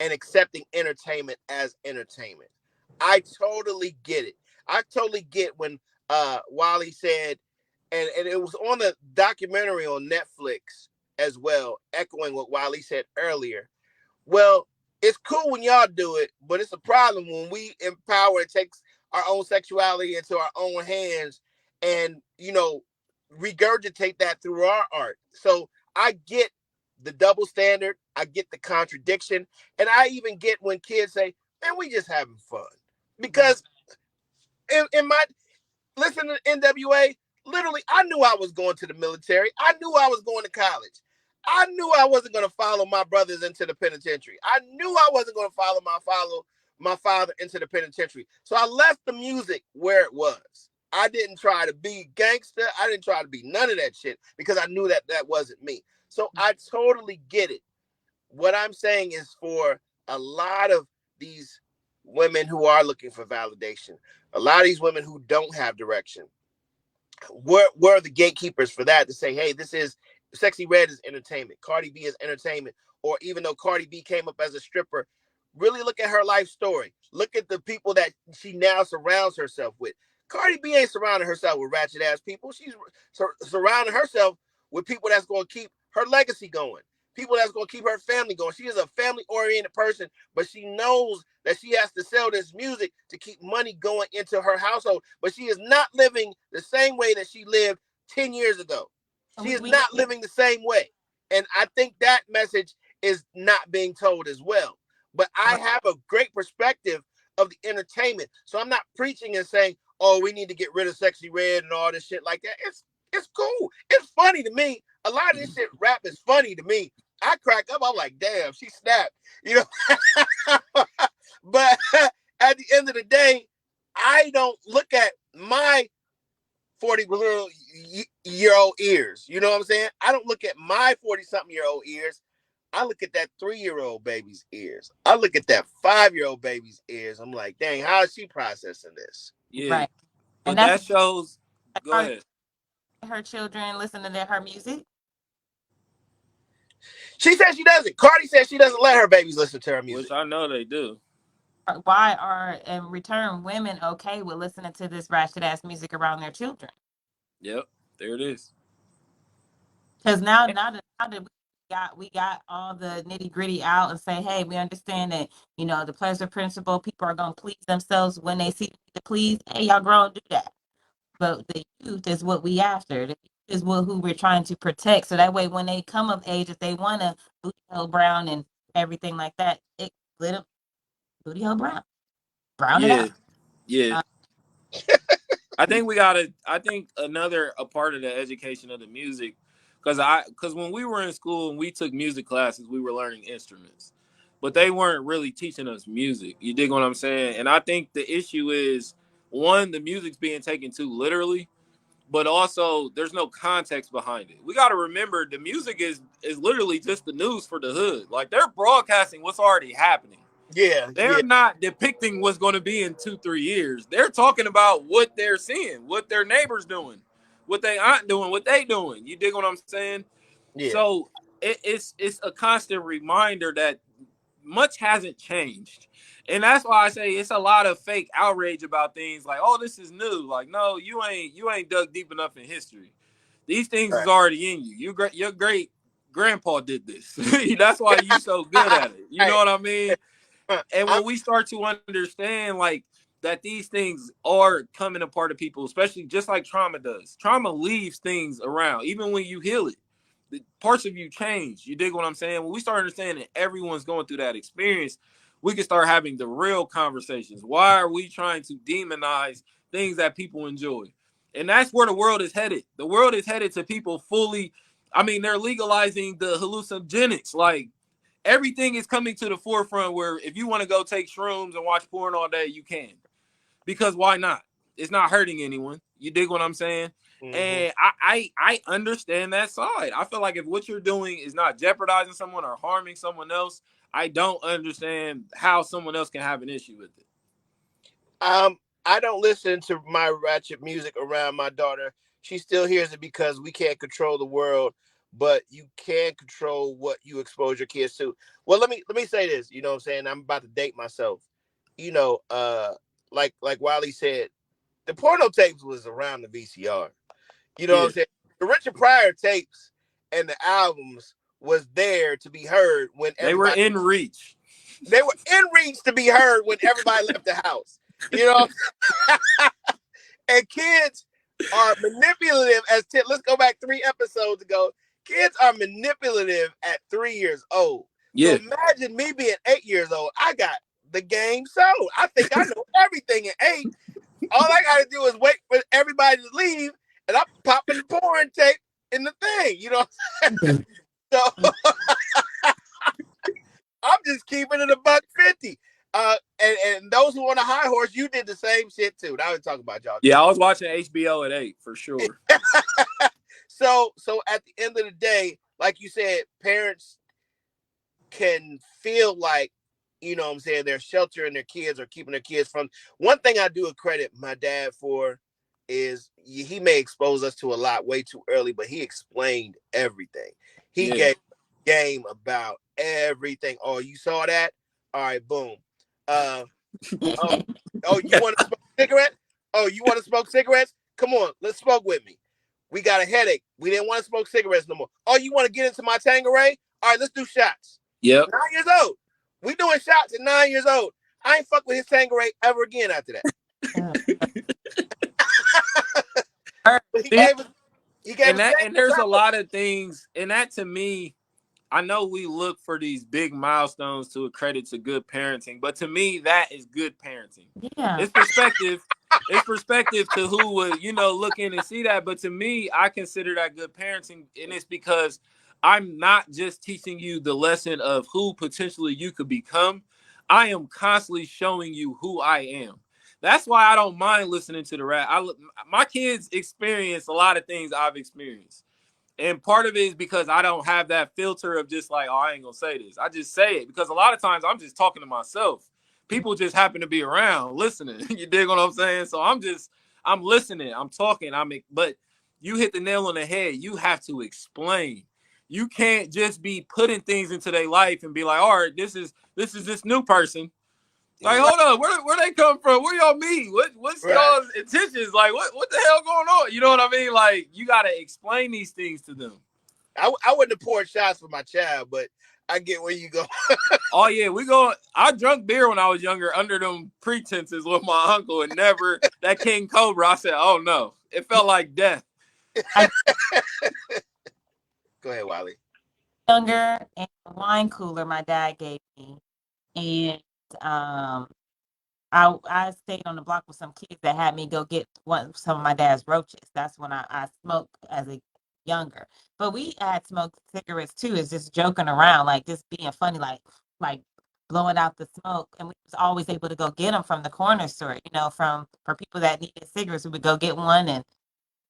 and accepting entertainment as entertainment. I totally get it. I totally get when Walli said, and it was on a documentary on Netflix as well, echoing what Walli said earlier. Well, it's cool when y'all do it, but it's a problem when we empower and take our own sexuality into our own hands and, regurgitate that through our art. So I get the double standard, I get the contradiction, and I even get when kids say, man, we just having fun. Because in my listen to NWA, literally, I knew I was going to the military. I knew I was going to college. I knew I wasn't going to follow my brothers into the penitentiary. I knew I wasn't going to follow my father into the penitentiary. So I left the music where it was. I didn't try to be gangster. I didn't try to be none of that shit because I knew that that wasn't me. So I totally get it. What I'm saying is for a lot of these women who are looking for validation, a lot of these women who don't have direction, we're the gatekeepers for that to say, hey, this is Sexy Red is entertainment. Cardi B is entertainment. Or even though Cardi B came up as a stripper, really look at her life story. Look at the people that she now surrounds herself with. Cardi B ain't surrounding herself with ratchet ass people. She's surrounding herself with people that's going to keep her legacy going. People that's going to keep her family going. She is a family oriented person, but she knows that she has to sell this music to keep money going into her household. But she is not living the same way that she lived 10 years ago. She is not living the same way. And I think that message is not being told as well. But I have a great perspective of the entertainment. So I'm not preaching and saying, oh, we need to get rid of Sexy Red and all this shit like that. It's cool. It's funny to me. A lot of this shit rap is funny to me. I crack up. I'm like, damn, she snapped. You know. But at the end of the day, I don't look at my 40-year-old ears. You know what I'm saying? I don't look at my 40-something-year-old ears. I look at that 3-year-old baby's ears. I look at that 5-year-old baby's ears. I'm like, dang, how is she processing this? Yeah, Right. And but that's that shows. Go her, ahead. her children listening to her music. She says she doesn't. Cardi says she doesn't let her babies listen to her Which music. I know they do. Why are in return women okay with listening to this ratchet ass music around their children? Yep, there it is. Because now that we got all the nitty gritty out and say, hey, we understand that the pleasure principle, people are gonna please themselves when they see the please. Hey, y'all grown, do that. But the youth is what we after. The youth is who we're trying to protect. So that way, when they come of age, if they want to booty hole brown and everything like that, it let them booty hole brown it Yeah, out. yeah. Uh, I think we gotta. I think another a part of the education of the music, because when we were in school and we took music classes, we were learning instruments, but they weren't really teaching us music. You dig what I'm saying? And I think the issue is one, the music's being taken too literally, but also there's no context behind it. We got to remember the music is literally just the news for the hood. Like they're broadcasting what's already happening. Yeah, They're yeah, not depicting what's going to be in 2-3 years. They're talking about what they're seeing, what their neighbors doing, what they aunt doing, what they doing. You dig what I'm saying? yeah. So it's a constant reminder that much hasn't changed. And that's why I say it's a lot of fake outrage about things like, oh, this is new. Like, no, you ain't dug deep enough in history. These things is Right. already in you. Your great grandpa did this. That's why you so good at it. You know Right. what I mean? And I'm when we start to understand like that these things are coming a part of people, especially just like trauma does. Trauma leaves things around, even when you heal it. The parts of you change. You dig what I'm saying? When we start understanding everyone's going through that experience, we can start having the real conversations. Why are we trying to demonize things that people enjoy? And that's where the world is headed. The world is headed to people fully. I mean, they're legalizing the hallucinogenics. Like everything is coming to the forefront where if you want to go take shrooms and watch porn all day, you can. Because why not? It's not hurting anyone. You dig what I'm saying? hmm And I understand that side. I feel like if what you're doing is not jeopardizing someone or harming someone else, I don't understand how someone else can have an issue with it. I don't listen to my ratchet music around my daughter. She still hears it because we can't control the world, but you can control what you expose your kids to. Well, let me say this. You know what I'm saying? I'm about to date myself. You know, like Wiley said, the porno tapes was around the VCR. You know what Yeah. I'm saying? The Richard Pryor tapes and the albums was there to be heard when They were everybody in reach. they were in reach to be heard when everybody left the house. You know, and kids are manipulative as let's go back 3 episodes ago. Kids are manipulative at 3 years old. So Yeah. imagine me being 8 years old. I got the game sold. I think I know everything at 8. All I gotta do is wait for everybody to leave, and I'm popping the porn tape in the thing. You know, so I'm just keeping it $1.50. And those who on a high horse, you did the same shit too. Now we're talking about y'all Yeah, too. I was watching HBO at 8 for sure. So at the end of the day, like you said, parents can feel like, you know what I'm saying, they're sheltering their kids or keeping their kids from. One thing I do credit my dad for is he may expose us to a lot way too early, but he explained everything. He Yeah. gave game about everything. Oh, you saw that? All right, boom. Uh oh, oh, you want to smoke cigarettes? Oh, you want to smoke cigarettes? Come on, let's smoke with me. We got a headache. We didn't want to smoke cigarettes no more. Oh, you want to get into my Tanqueray? All right, let's do shots. Yep. 9 years old. We doing shots at 9 years old. I ain't fuck with his Tanqueray ever again after that. But he See, gave us and game there's a knowledge. lot of things, and that to me, I know we look for these big milestones to accredit to good parenting, but to me, that is good parenting. Yeah. It's perspective. It's perspective to who would, look in and see that. But to me, I consider that good parenting. And it's because I'm not just teaching you the lesson of who potentially you could become. I am constantly showing you who I am. That's why I don't mind listening to the rap. My kids experience a lot of things I've experienced. And part of it is because I don't have that filter of just like, oh, I ain't gonna say this. I just say it because a lot of times I'm just talking to myself. People just happen to be around listening. You dig what I'm saying? So I'm listening. I'm talking. But you hit the nail on the head. You have to explain. You can't just be putting things into their life and be like, all right, this new person. Like, Right. hold on, where they come from? Where y'all meet? What's Right. y'all's intentions? Like, what the hell going on? You know what I mean? Like, you gotta explain these things to them. I wouldn't have poured shots for my child, but I get where you go. Oh yeah, we go. I drunk beer when I was younger under them pretenses with my uncle, and never that King Cobra. I said, oh no, it felt like death. I Go ahead, Wally. younger and a wine cooler my dad gave me. And um I stayed on the block with some kids that had me go get some of my dad's roaches. That's when I smoked as a younger. But we had smoked cigarettes too, is just joking around, like just being funny, like blowing out the smoke. And we was always able to go get them from the corner store, from for people that needed cigarettes, we would go get one and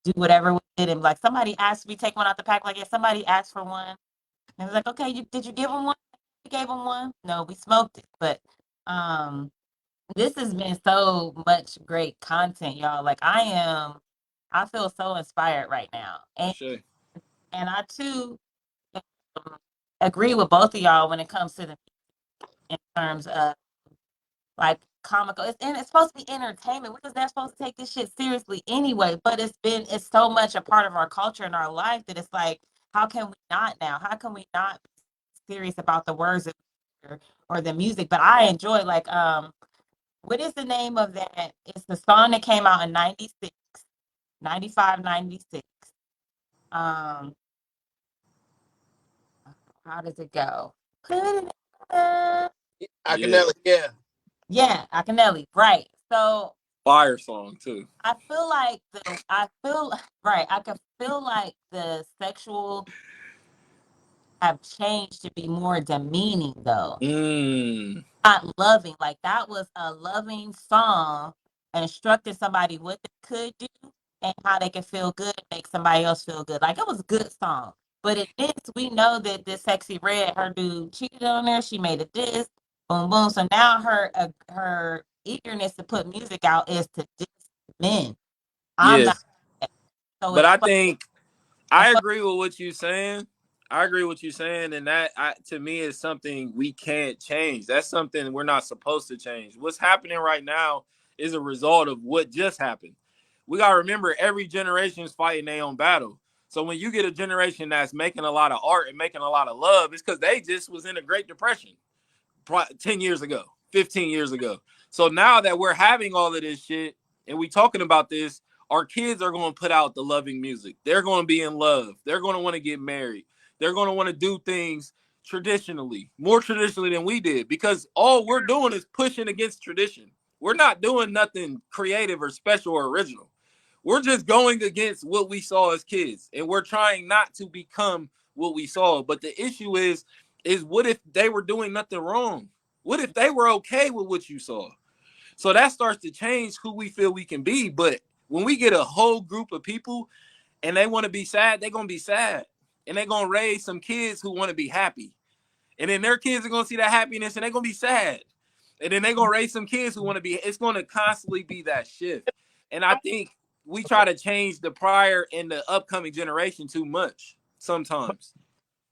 do whatever we did. And like somebody asked, we take one out the pack, like if somebody asked for one, and it was like, okay, did you give them one? We gave them one. No, we smoked it, but um this has been so much great content, y'all. Like I feel so inspired right now. And Sure. and I too um, agree with both of y'all when it comes to the in terms of like comical. It's supposed to be entertainment. We're just not supposed to take this shit seriously anyway. But it's so much a part of our culture and our life that it's like, how can we not now? How can we not be serious about the words or the music? But I enjoy what is the name of that? It's the song that came out in 96, 95, 96. Um, how does it go? Yeah, Akinelli, yeah. Yeah, Akinelli, right. So fire song too. I feel right. I can feel like the sexual have changed to be more demeaning though. Mm. Not loving. Like that was a loving song instructing somebody what they could do and how they can feel good and make somebody else feel good. Like it was a good song. But in this, we know that this sexy red, her dude cheated on her. She made a diss, boom, boom. So now her eagerness to put music out is to diss men. I'm not. Yes, So but it's I fu- think it's I fu- agree with what you're saying. I agree with you saying, and to me is something we can't change. That's something we're not supposed to change. What's happening right now is a result of what just happened. We gotta remember every generation is fighting their own battle. So when you get a generation that's making a lot of art and making a lot of love, it's because they just was in a Great Depression 10 years ago, 15 years ago. So now that we're having all of this shit and we talking about this, our kids are going to put out the loving music. They're going to be in love. They're going to want to get married. They're going to want to do things traditionally, more traditionally than we did, because all we're doing is pushing against tradition. We're not doing nothing creative or special or original. We're just going against what we saw as kids, and we're trying not to become what we saw. But the issue is what if they were doing nothing wrong? What if they were okay with what you saw? So that starts to change who we feel we can be. But when we get a whole group of people and they want to be sad, they're gonna be sad. And they're gonna raise some kids who want to be happy. And then their kids are gonna see that happiness and they're gonna be sad. And then they're gonna raise some kids who want to be, it's gonna constantly be that shift. And I think we try Okay. to change the prior and the upcoming generation too much But, sometimes.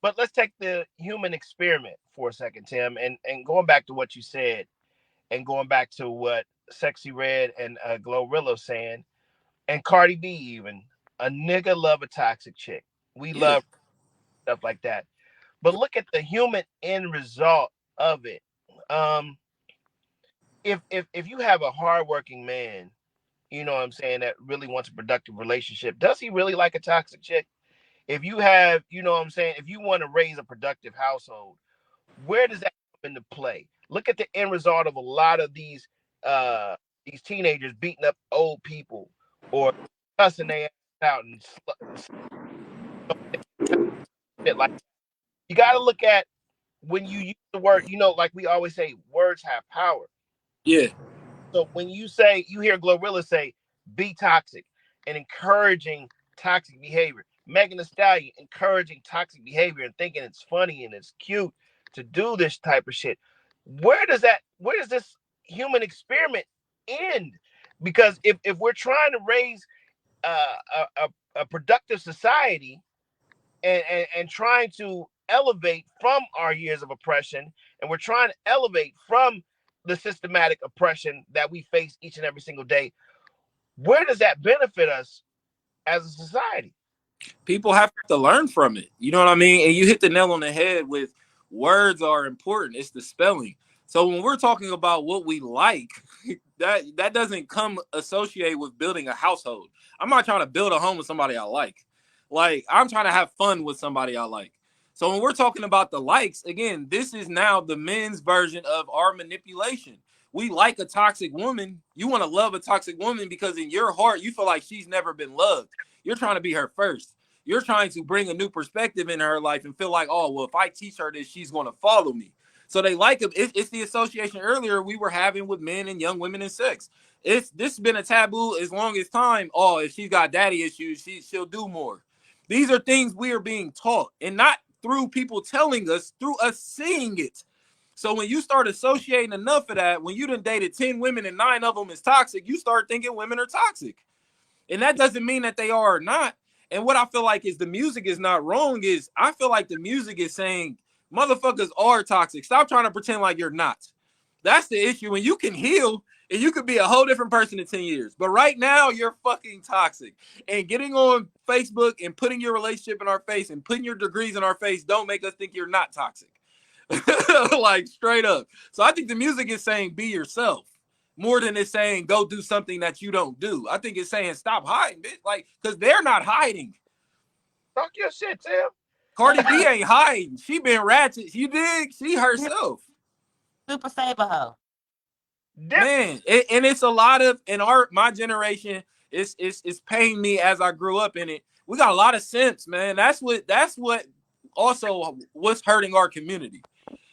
but let's take the human experiment for a second, Tim, and going back to what you said, and going back to what Sexy Red and Glorilla saying, and Cardi B even, a nigga love a toxic chick. We Yeah. love stuff like that. But look at the human end result of it. Um, if you have a hardworking man, you know what I'm saying, that really wants a productive relationship, does he really like a toxic chick? If you have, you know what I'm saying, if you want to raise a productive household, where does that come into play? Look at the end result of a lot of these teenagers beating up old people or cussing their ass out and shit like that. You got to look at when you use the word, like we always say, words have power. Yeah. So when you hear Glorilla say, be toxic and encouraging toxic behavior, Megan Thee Stallion encouraging toxic behavior and thinking it's funny and it's cute to do this type of shit. Where does this human experiment end? Because if we're trying to raise a productive society and trying to elevate from our years of oppression, and we're trying to elevate from the systematic oppression that we face each and every single day, where does that benefit us as a society? People have to learn from it. You know what I mean? And you hit the nail on the head with words are important. It's the spelling. So when we're talking about what we like, that doesn't come associated with building a household. I'm not trying to build a home with somebody I like. Like, I'm trying to have fun with somebody I like. So when we're talking about the likes, again, this is now the men's version of our manipulation. We like a toxic woman. You want to love a toxic woman because in your heart, you feel like she's never been loved. You're trying to be her first. You're trying to bring a new perspective into her life and feel like, oh, well, if I teach her this, she's going to follow me. So they like it. It's the association earlier we were having with men and young women and sex. This has been a taboo as long as time. Oh, if she's got daddy issues, she'll do more. These are things we are being taught, and not through people telling us, through us seeing it. So when you start associating enough of that, when you done dated 10 women and 9 of them is toxic, you start thinking women are toxic. And that doesn't mean that they are or not. And what I feel like is the music is not wrong is I feel like the music is saying motherfuckers are toxic. Stop trying to pretend like you're not. That's the issue. And you can heal and you could be a whole different person in 10 years. But right now you're fucking toxic. And getting on Facebook and putting your relationship in our face and putting your degrees in our face don't make us think you're not toxic. Like straight up. So I think the music is saying be yourself more than it's saying go do something that you don't do. I think it's saying stop hiding, bitch. Like, because they're not hiding. Talk your shit, Tim. Cardi B ain't hiding. She been ratchet. You dig? She herself. Super Saber hoe. Man, and it's a lot of in my generation. It's paying me as I grew up in it. We got a lot of simps, man. That's what also what's hurting our community.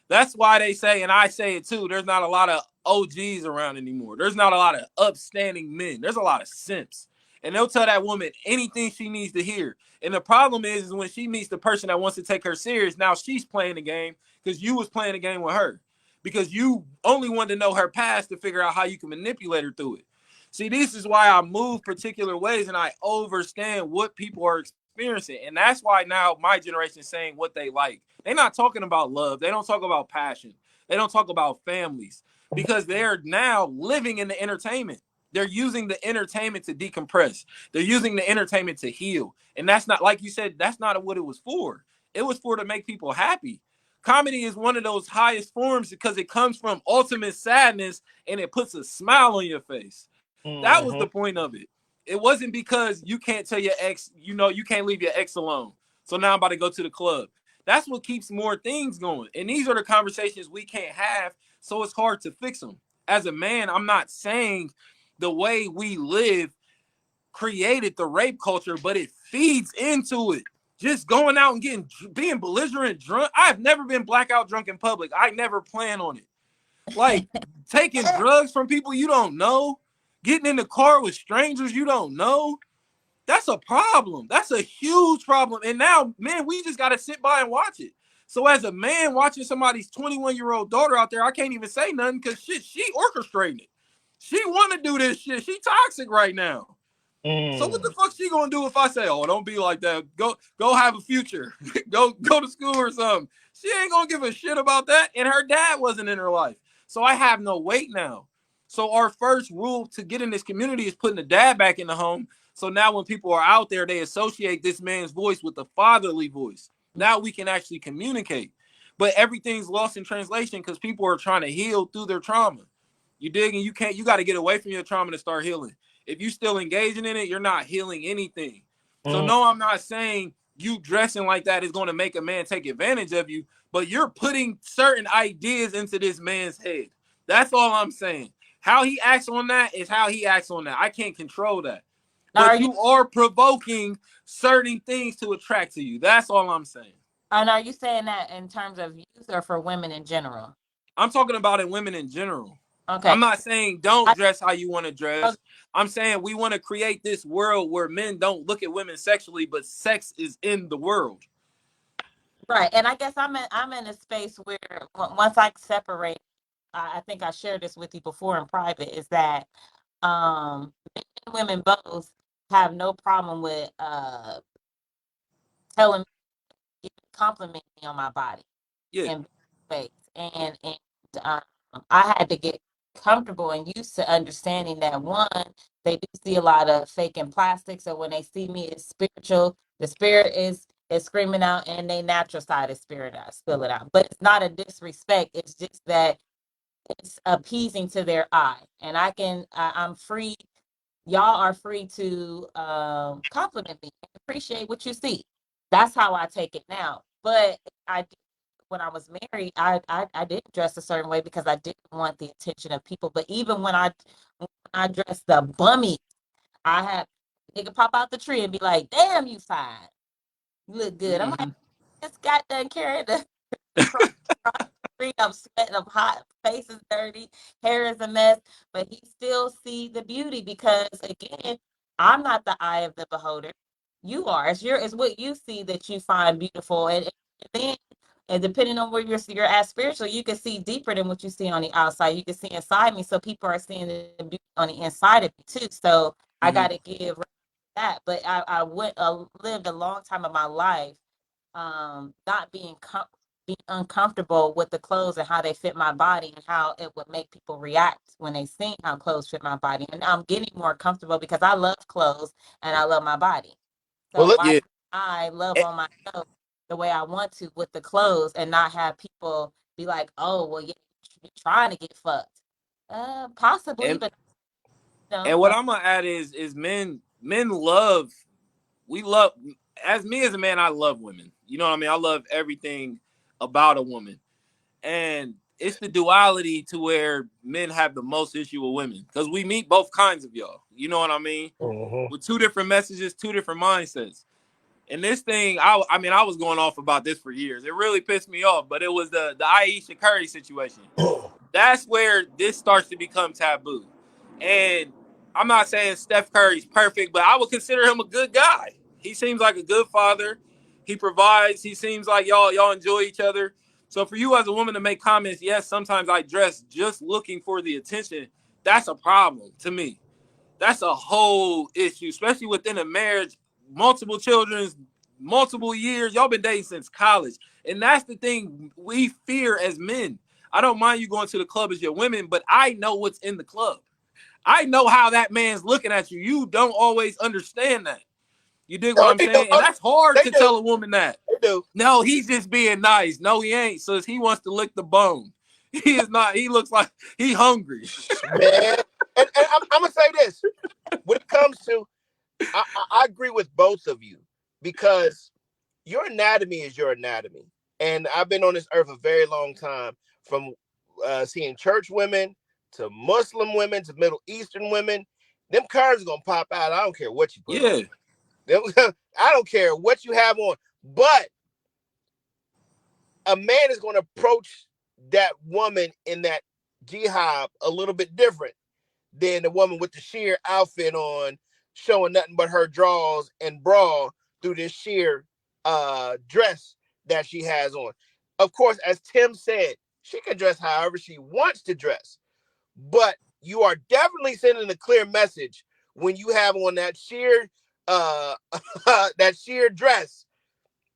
That's why they say, and I say it too, there's not a lot of OGs around anymore. There's not a lot of upstanding men. There's a lot of simps. And they'll tell that woman anything she needs to hear. And the problem is when she meets the person that wants to take her serious, now she's playing the game because you was playing the game with her. Because you only wanted to know her past to figure out how you can manipulate her through it. See, this is why I move particular ways and I understand what people are experiencing. And that's why now my generation is saying what they like. They're not talking about love. They don't talk about passion. They don't talk about families because they're now living in the entertainment. They're using the entertainment to decompress. They're using the entertainment to heal. And that's not, like you said, that's not what it was for. It was for to make people happy. Comedy is one of those highest forms because it comes from ultimate sadness and it puts a smile on your face. That was the point of it. It wasn't because you can't tell your ex, you can't leave your ex alone. So now I'm about to go to the club. That's what keeps more things going. And these are the conversations we can't have, so it's hard to fix them. As a man, I'm not saying the way we live created the rape culture, but it feeds into it. Just going out and being belligerent drunk. I've never been blackout drunk in public. I never plan on it. Like taking drugs from people you don't know, getting in the car with strangers you don't know. That's a problem. That's a huge problem. And now, man, we just got to sit by and watch it. So as a man watching somebody's 21-year-old daughter out there, I can't even say nothing because shit, she orchestrating it. She want to do this shit. She toxic right now. So what the fuck she gonna do if I say, oh, don't be like that. Go have a future. go to school or something. She ain't gonna give a shit about that. And her dad wasn't in her life. So I have no weight now. So our first rule to get in this community is putting the dad back in the home. So now when people are out there, they associate this man's voice with the fatherly voice. Now we can actually communicate. But everything's lost in translation because people are trying to heal through their trauma. You dig? And you got to get away from your trauma to start healing. If you're still engaging in it, you're not healing anything. So no, I'm not saying you dressing like that is going to make a man take advantage of you, but you're putting certain ideas into this man's head. That's all I'm saying. How he acts on that is how he acts on that. I can't control that. Now, But you are provoking certain things to attract to you. That's all I'm saying. and are you saying that in terms of youth or for women in general? I'm talking about in women in general. Okay. I'm not saying don't I, dress how you want to okay. dress. I'm saying we want to create this world where men don't look at women sexually, but sex is in the world. Right. And I guess I'm in a space where once I separate, I think I shared this with you before in private, is that men and women both have no problem with telling me, complimenting me on my body Yeah. in ways. And um, I had to get comfortable and used to understanding that one, they do see a lot of fake and plastic. So when they see me, it's spiritual. The spirit is screaming out, and they natural side is spirit out, spill it out. But it's not a disrespect. It's just that it's appeasing to their eye, and I'm free. Y'all are free to compliment me and appreciate what you see. That's how I take it now. But I when I was married, I didn't dress a certain way because I didn't want the attention of people. But even when I dressed the bummy, I had a nigga pop out the tree and be like, "Damn, you fine, you look good." I'm like, Mm-hmm. this guy done carried the free. I'm sweating. I'm hot. Face is dirty. Hair is a mess. But he still see the beauty because again, I'm not the eye of the beholder. You are. It's what you see that you find beautiful, and then and depending on where you're at spiritually, you can see deeper than what you see on the outside. You can see inside me, so people are seeing the beauty on the inside of me too. So I Mm-hmm. got to give that. But I went lived a long time of my life not being uncomfortable with the clothes and how they fit my body and how it would make people react when they see how clothes fit my body. And now I'm getting more comfortable because I love clothes and I love my body. Well, So look, why Yeah. can't I love on myself the way I want to with the clothes and not have people be like, oh, well, yeah, you're trying to get fucked. Possibly, And but no, and what no. I'm gonna add is men love we love as me as a man, I love women. You know what I mean? I love everything about a woman. And it's the duality to where men have the most issue with women. Because we meet both kinds of y'all. You know what I mean? mhm. With two different messages, two different mindsets. And this thing, I mean, I was going off about this for years. It really pissed me off, but it was the Aisha Curry situation. That's where this starts to become taboo. And I'm not saying Steph Curry's perfect, but I would consider him a good guy. He seems like a good father. He provides. He seems like y'all enjoy each other. So for you as a woman to make comments, yes, sometimes I dress just looking for the attention. That's a problem to me. That's a whole issue, especially within a marriage, multiple children, multiple years. Y'all been dating since college. And that's the thing we fear as men. I don't mind you going to the club as your women, but I know what's in the club. I know how that man's looking at you. You don't always understand that. You dig what Oh, I'm they do. saying? And Oh, that's hard they to do. tell a woman that. They do. No, he's just being nice. No, he ain't. So he wants to lick the bone. He is not. He looks like he hungry. Man. And I'm gonna say this: when it comes to, I agree with both of you because your anatomy is your anatomy, and I've been on this earth a very long time. From seeing church women to Muslim women to Middle Eastern women, them curves are gonna pop out. I don't care what you put on. Yeah. I don't care what you have on, but a man is going to approach that woman in that jihad a little bit different than the woman with the sheer outfit on, showing nothing but her drawers and bra through this sheer dress that she has on. Of course, as Tim said, she can dress however she wants to dress, but you are definitely sending a clear message when you have on that sheer uh that sheer dress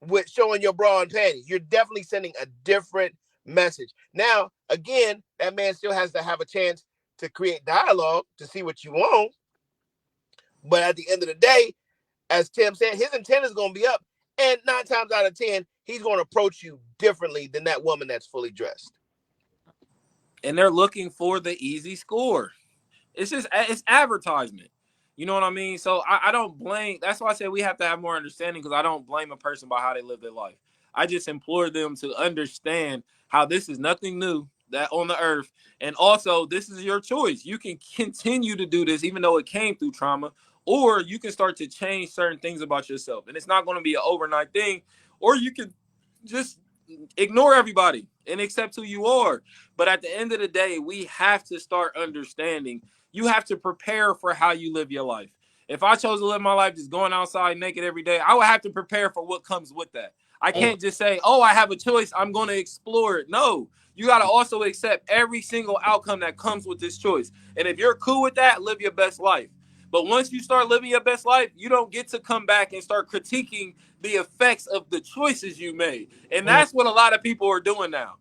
with showing your bra and panties. You're definitely sending a different message. Now, again, that man still has to have a chance to create dialogue to see what you want. But at the end of the day, as Tim said, his intent is going to be up. And 9 times out of 10, he's going to approach you differently than that woman that's fully dressed. And they're looking for the easy score. It's just it's advertisement. You know what I mean? So I don't blame. That's why I said we have to have more understanding, because I don't blame a person by how they live their life. I just implore them to understand how this is nothing new that on the earth, and also this is your choice. You can continue to do this even though it came through trauma, or you can start to change certain things about yourself, and it's not going to be an overnight thing. Or you can just ignore everybody and accept who you are. But at the end of the day, we have to start understanding. You have to prepare for how you live your life. If I chose to live my life just going outside naked every day, I would have to prepare for what comes with that. I Ex- can't just say, oh, I have a choice, I'm going to explore it. No, you got to also accept every single outcome that comes with this choice. And if you're cool with that, live your best life. But once you start living your best life, you don't get to come back and start critiquing the effects of the choices you made. And mm, that's what a lot of people are doing now.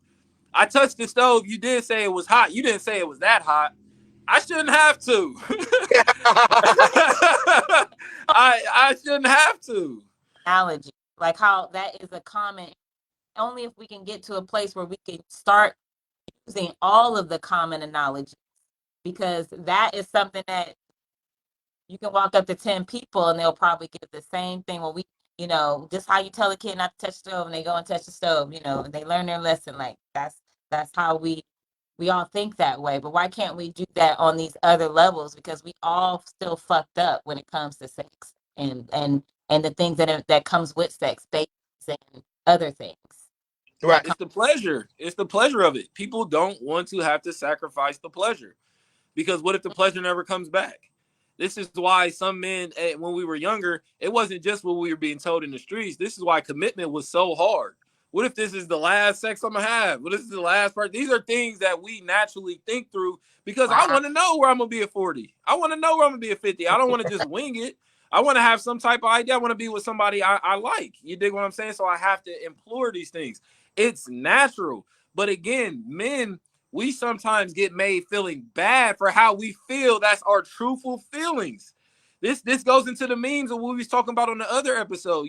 I touched the stove. You did say it was hot. You didn't say it was that hot. I shouldn't have to. I shouldn't have to. Analogy, like how that is a common. Only if we can get to a place where we can start using all of the common analogies, because that is something that you can walk up to 10 people and they'll probably give the same thing. Well, just how you tell a kid not to touch the stove and they go and touch the stove, and they learn their lesson. Like that's how we all think that way. But why can't we do that on these other levels? Because we all still fucked up when it comes to sex and the things that comes with sex, babies and other things that Right. come. It's the pleasure. It's the pleasure of it. People don't want to have to sacrifice the pleasure. Because what if the pleasure never comes back? This is why some men, when we were younger, it wasn't just what we were being told in the streets. This is why commitment was so hard. What if this is the last sex I'm gonna have? What if this is the last part? These are things that we naturally think through, because I Wow. want to know where I'm gonna be at 40. I want to know where I'm gonna be at 50. I don't want to just wing it. I want to have some type of idea. I want to be with somebody I like. You dig what I'm saying? So I have to implore these things. It's natural. But again, men, we sometimes get made feeling bad for how we feel. That's our truthful feelings. This goes into the memes of what we was talking about on the other episode.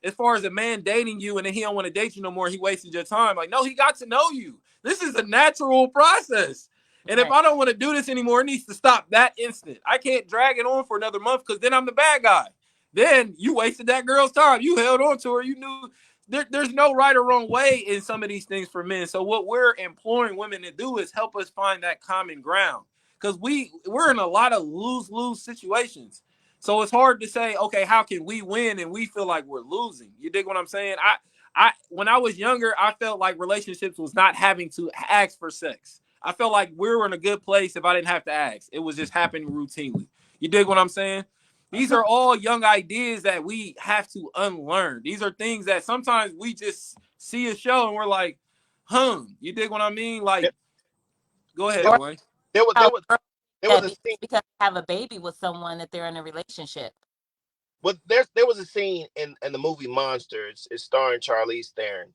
As far as a man dating you and then he don't want to date you no more, he wasted your time. Like, no, he got to know you. This is a natural process. And if Right. I don't want to do this anymore, it needs to stop that instant. I can't drag it on for another month, because then I'm the bad guy. Then you wasted that girl's time. You held on to her. You knew there's no right or wrong way in some of these things for men. So what we're imploring women to do is help us find that common ground, because we're in a lot of lose-lose situations. So it's hard to say, okay, how can we win and we feel like we're losing? You dig what I'm saying? I when I was younger, I felt like relationships was not having to ask for sex. I felt like we were in a good place if I didn't have to ask. It was just happening routinely. You dig what I'm saying? These are all young ideas that we have to unlearn. These are things that sometimes we just see a show and we're like, you dig what I mean? Like, go ahead, There, Or Dwayne. there was there how was girls there was that a scene. just because they have a baby with someone that they're in a relationship. Well, there was a scene in the movie Monsters. It's starring Charlize Theron,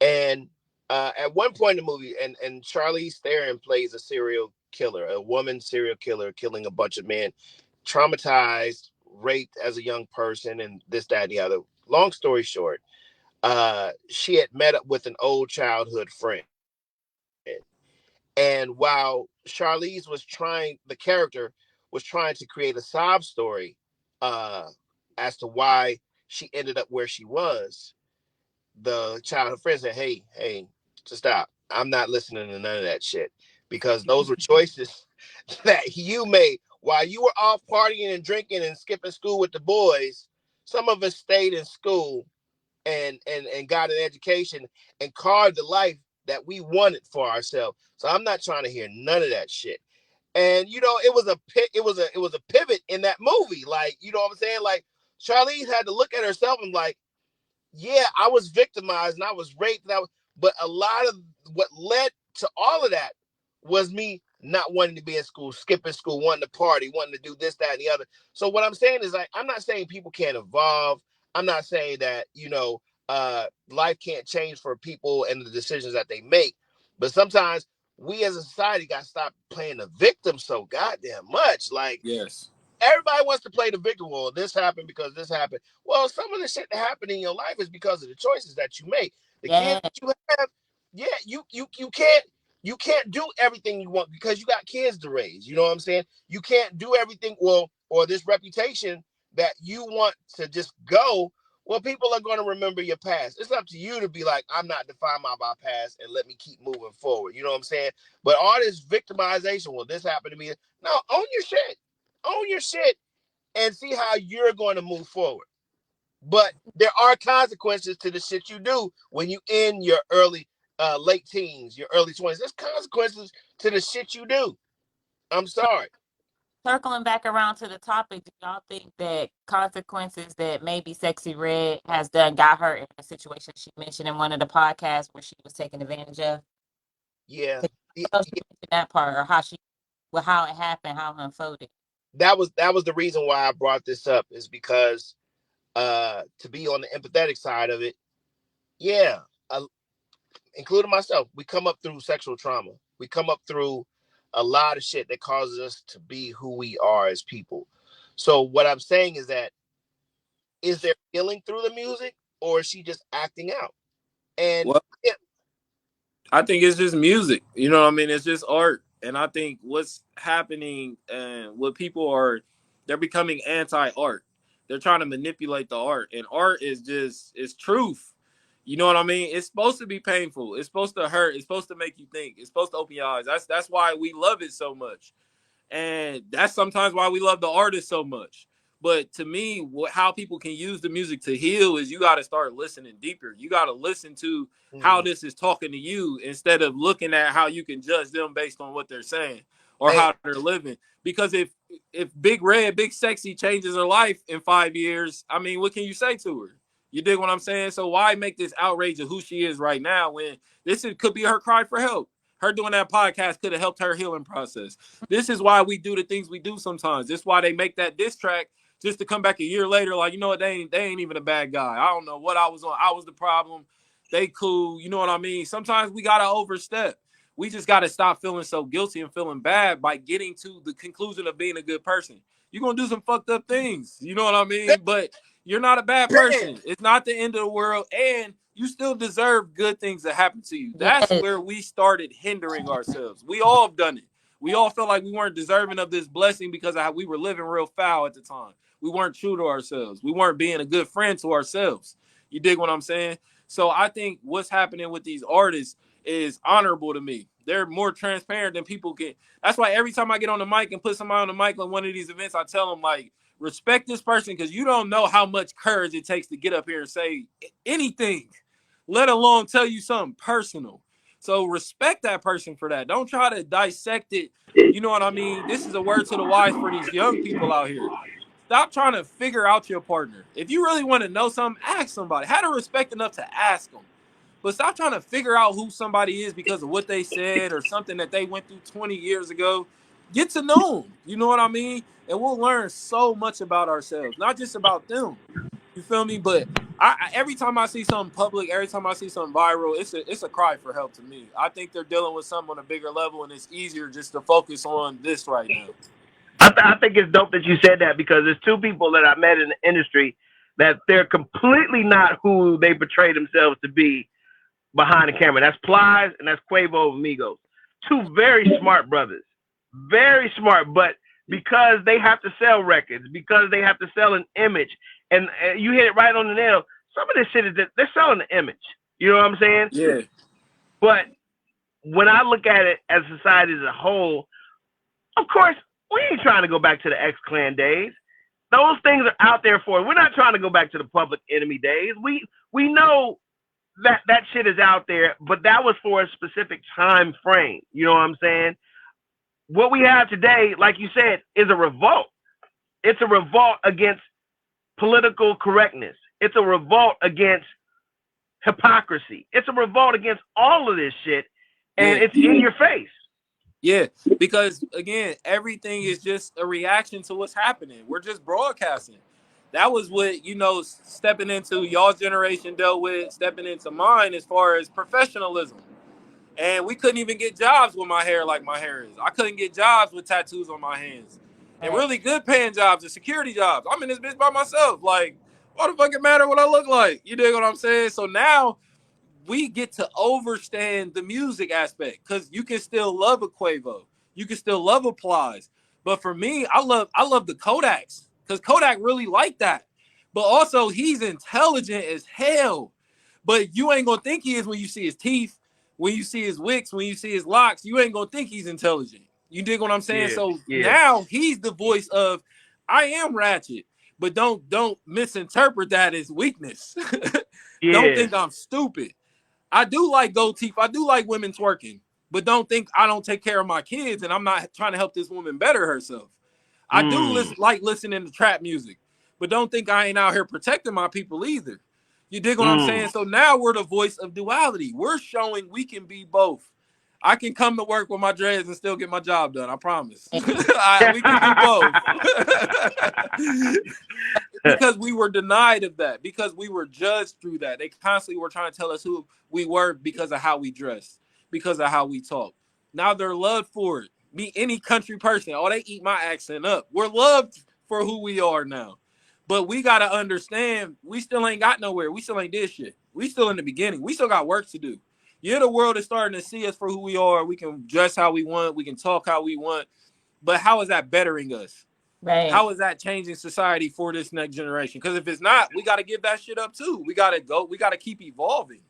and at one point in the movie, and Charlize Theron plays a serial killer, a woman serial killer, killing a bunch of men, traumatized, raped as a young person, and this, that, and the other. Long story short, she had met up with an old childhood friend, and while Charlize was trying, the character was trying to create a sob story, uh, as to why she ended up where she was, the childhood friend said, hey, just stop. I'm not listening to none of that shit, because those were choices that you made while you were off partying and drinking and skipping school with the boys. Some of us stayed in school and got an education and carved the life that we wanted for ourselves. So I'm not trying to hear none of that shit. And it was a pivot in that movie. Like, you know what I'm saying? Like, Charlize had to look at herself and like, yeah, I was victimized and I was raped, but a lot of what led to all of that was me not wanting to be in school, skipping school, wanting to party, wanting to do this, that, and the other. So what I'm saying is, like, I'm not saying people can't evolve. I'm not saying that life can't change for people and the decisions that they make. But sometimes we as a society got to stop playing the victim so goddamn much. Like, Yes. everybody wants to play the victim. Well, this happened because this happened. Well, some of the shit that happened in your life is because of the choices that you make. The kids Yeah. that you have, yeah, you can't. you can't do everything you want because you got kids to raise. You know what I'm saying? You can't do everything, well, or this reputation that you want to just go. Well, people are going to remember your past. It's up to you to be like, I'm not defined by my past and let me keep moving forward. You know what I'm saying? But all this victimization, well, this happened to me. No, own your shit. Own your shit and see how you're going to move forward. But there are consequences to the shit you do when you in your late teens, your early 20s. There's consequences to the shit you do. I'm So sorry. circling back around to the topic, do y'all think that consequences that maybe Sexy Red has done got her in a situation she mentioned in one of the podcasts where she was taken advantage of? Yeah. What else you mentioned that part, or how she, well, how it happened, how it unfolded? That was the reason why I brought this up, is because to be on the empathetic side of it, yeah, including myself, we come up through sexual trauma. We come up through a lot of shit that causes us to be who we are as people. So what I'm saying is that, is there healing through the music, or is she just acting out? And Well, yeah, I think it's just music. You know what I mean? It's just art. And I think what's happening and what people are, they're becoming anti-art. They're trying to manipulate the art. And art is just, it's truth. You know what I mean? It's supposed to be painful. It's supposed to hurt. It's supposed to make you think. It's supposed to open your eyes. That's why we love it so much. And that's sometimes why we love the artist so much. But to me, how people can use the music to heal is you got to start listening deeper. You got to listen to how mm, this is talking to you instead of looking at how you can judge them based on what they're saying or man, how they're living. Because if Big Red, Big Sexy changes her life in 5 years, I mean, what can you say to her? You dig what I'm saying? So why make this outrage of who she is right now when could be her cry for help? Her doing that podcast could have helped her healing process. This is why we do the things we do sometimes. This is why they make that diss track just to come back a year later, like, you know what, they ain't even a bad guy. I don't know what I was on. I was the problem. They cool. You know what I mean? Sometimes we gotta overstep. We just gotta stop feeling so guilty and feeling bad by getting to the conclusion of being a good person. You're gonna do some fucked up things. You know what I mean? But you're not a bad man, person. It's not the end of the world. And you still deserve good things to happen to you. That's Yes. where we started hindering ourselves. We all have done it. We all felt like we weren't deserving of this blessing because of how we were living real foul at the time. We weren't true to ourselves. We weren't being a good friend to ourselves. You dig what I'm saying? So I think what's happening with these artists is honorable to me. They're more transparent than people can. That's why every time I get on the mic and put somebody on the mic on one of these events, I tell them, like, respect this person because you don't know how much courage it takes to get up here and say anything, let alone tell you something personal. So respect that person for that. Don't try to dissect it. You know what I mean? This is a word to the wise for these young people out here. Stop trying to figure out your partner. If you really want to know something, ask somebody. Have the respect enough to ask them. But stop trying to figure out who somebody is because of what they said or something that they went through 20 years ago. Get to know them. You know what I mean? And we'll learn so much about ourselves, not just about them. You feel me? But every time I see something public, every time I see something viral, it's a cry for help to me. I think they're dealing with something on a bigger level, and it's easier just to focus on this right now. I think it's dope that you said that because there's two people that I met in the industry that they're completely not who they portray themselves to be behind the camera. That's Plies and that's Quavo Amigos. Two very smart brothers. Very smart, but because they have to sell records, because they have to sell an image, and you hit it right on the nail. Some of this shit is that they're selling the image. You know what I'm saying? Yeah, But when I look at it as society as a whole, of course, we ain't trying to go back to the X Clan days. Those things are out there for it. We're not trying to go back to the Public Enemy days. We know that shit is out there, but that was for a specific time frame. You know what I'm saying? What we have today, like you said, is a revolt. It's a revolt against political correctness. It's a revolt against hypocrisy. It's a revolt against all of this shit, and yeah. it's in your face. Yeah, because again, everything is just a reaction to what's happening. We're just broadcasting. That was what, stepping into y'all's generation dealt with, stepping into mine as far as professionalism. And we couldn't even get jobs with my hair like my hair is. I couldn't get jobs with tattoos on my hands. And Right. really good paying jobs and security jobs. I'm in this bitch by myself. Like, what the fuck it matter what I look like? You dig what I'm saying? So now we get to overstand the music aspect because you can still love a Quavo, you can still love Applies. But for me, I love the Kodaks because Kodak really like that. But also he's intelligent as hell. But you ain't gonna think he is when you see his teeth, when you see his wicks, when you see his locks. You ain't gonna think he's intelligent. You dig what I'm saying? Yeah, So yeah, now he's the voice of I am ratchet, but don't misinterpret that as weakness. Don't yeah. think I'm stupid. I do like gold teeth. I do like women twerking, but don't think I don't take care of my kids and I'm not trying to help this woman better herself. I do Mm, like listening to trap music, but don't think I ain't out here protecting my people either. You dig what I'm mm. saying? So now we're the voice of duality. We're showing we can be both. I can come to work with my dreads and still get my job done. I promise. We can do both. Because we were denied of that, because we were judged through that. They constantly were trying to tell us who we were because of how we dressed, because of how we talk. Now they're loved for it. Be any country person. Oh, they eat my accent up. We're loved for who we are now. But we got to understand we still ain't got nowhere. We still ain't did shit. We still in the beginning. We still got work to do. Yeah, the world is starting to see us for who we are. We can dress how we want. We can talk how we want. But how is that bettering us? Right. How is that changing society for this next generation? Because if it's not, we got to give that shit up too. We got to go. We got to keep evolving.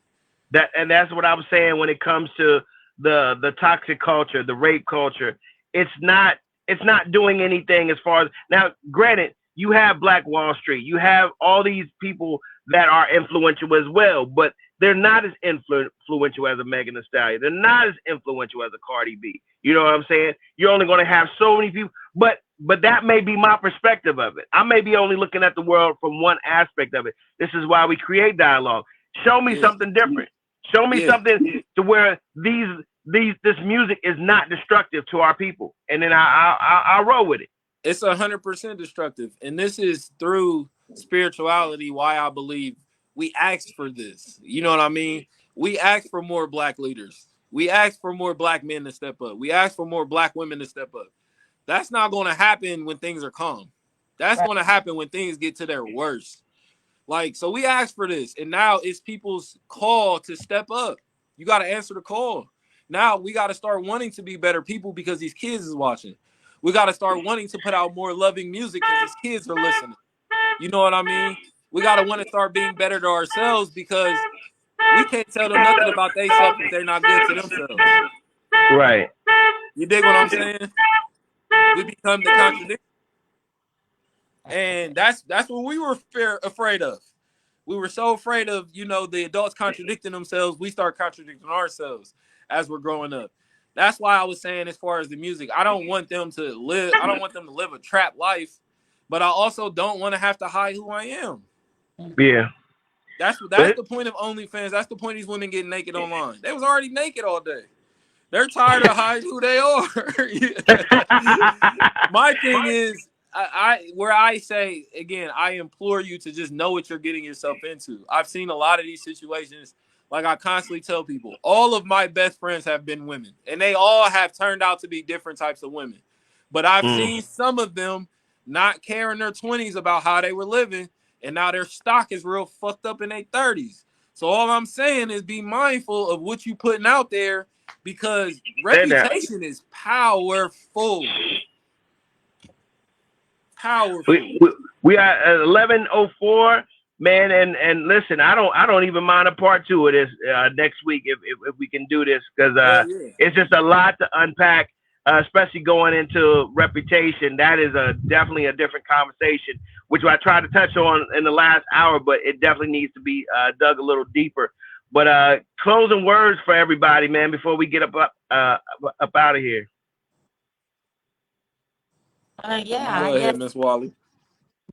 That's what I'm saying when it comes to the toxic culture, the rape culture. It's not it's not doing anything as far as now. Granted, you have Black Wall Street, you have all these people that are influential as well, but they're not as influential as a Megan Thee Stallion. They're not as influential as a Cardi B. You know what I'm saying? You're only going to have so many people, but that may be my perspective of it. I may be only looking at the world from one aspect of it. This is why we create dialogue. Show me Yeah, something different. Show me yeah. something to where this music is not destructive to our people, and then I'll roll with it. It's 100% destructive, and this is through spirituality. Why I believe we asked for this. You know what I mean? We asked for more black leaders. We asked for more black men to step up. We asked for more black women to step up. That's not going to happen when things are calm. That's Right. going to happen when things get to their worst. Like, so we asked for this, and now it's people's call to step up. You got to answer the call. Now we got to start wanting to be better people because these kids is watching. We got to start wanting to put out more loving music because these kids are listening. You know what I mean? We got to want to start being better to ourselves because we can't tell them nothing about themselves if they're not good to themselves. Right. You dig what I'm saying? We become the contradiction, and that's what we were afraid of. We were so afraid of, the adults contradicting themselves. We start contradicting ourselves as we're growing up. That's why I was saying, as far as the music, I don't want them to live. I don't want them to live a trap life, but I also don't want to have to hide who I am. Yeah. That's But the point of OnlyFans. That's the point of these women getting naked online. They was already naked all day. They're tired of hiding who they are. My thing is, where I say again, I implore you to just know what you're getting yourself into. I've seen a lot of these situations. Like I constantly tell people, all of my best friends have been women, and they all have turned out to be different types of women. But I've mm, seen some of them not care in their 20s about how they were living, and now their stock is real fucked up in their 30s. So all I'm saying is be mindful of what you putting out there because say that. reputation is powerful. Powerful. We we, we are at 11:04, man, and listen, I don't even mind a part two of this next week if we can do this because Hell yeah. it's just a lot to unpack, especially going into reputation. That is definitely a different conversation, which I tried to touch on in the last hour, but it definitely needs to be dug a little deeper. But closing words for everybody, man, before we get up out of here. You go Yeah, ahead, Miss Wally.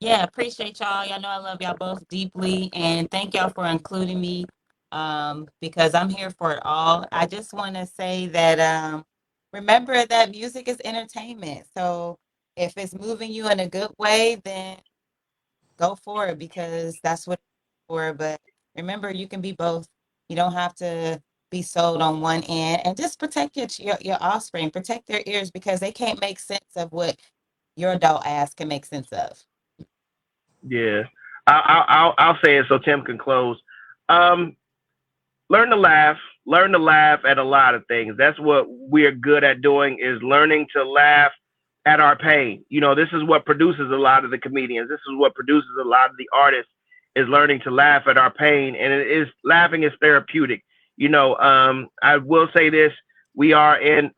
yeah, appreciate y'all. Y'all know I love y'all both deeply, and thank y'all for including me, because I'm here for it all. I just want to say that remember that music is entertainment. So if it's moving you in a good way, then go for it because that's what it's for. But remember, you can be both. You don't have to be sold on one end, and just protect your offspring. Protect their ears because they can't make sense of what your adult ass can make sense of. Yeah, I'll say it so Tim can close. Um, learn to laugh. Learn to laugh at a lot of things. That's what we're good at doing, is learning to laugh at our pain. You know, this is what produces a lot of the comedians. This is what produces a lot of the artists, is learning to laugh at our pain. And it is, laughing is therapeutic. You know, I will say this: we are in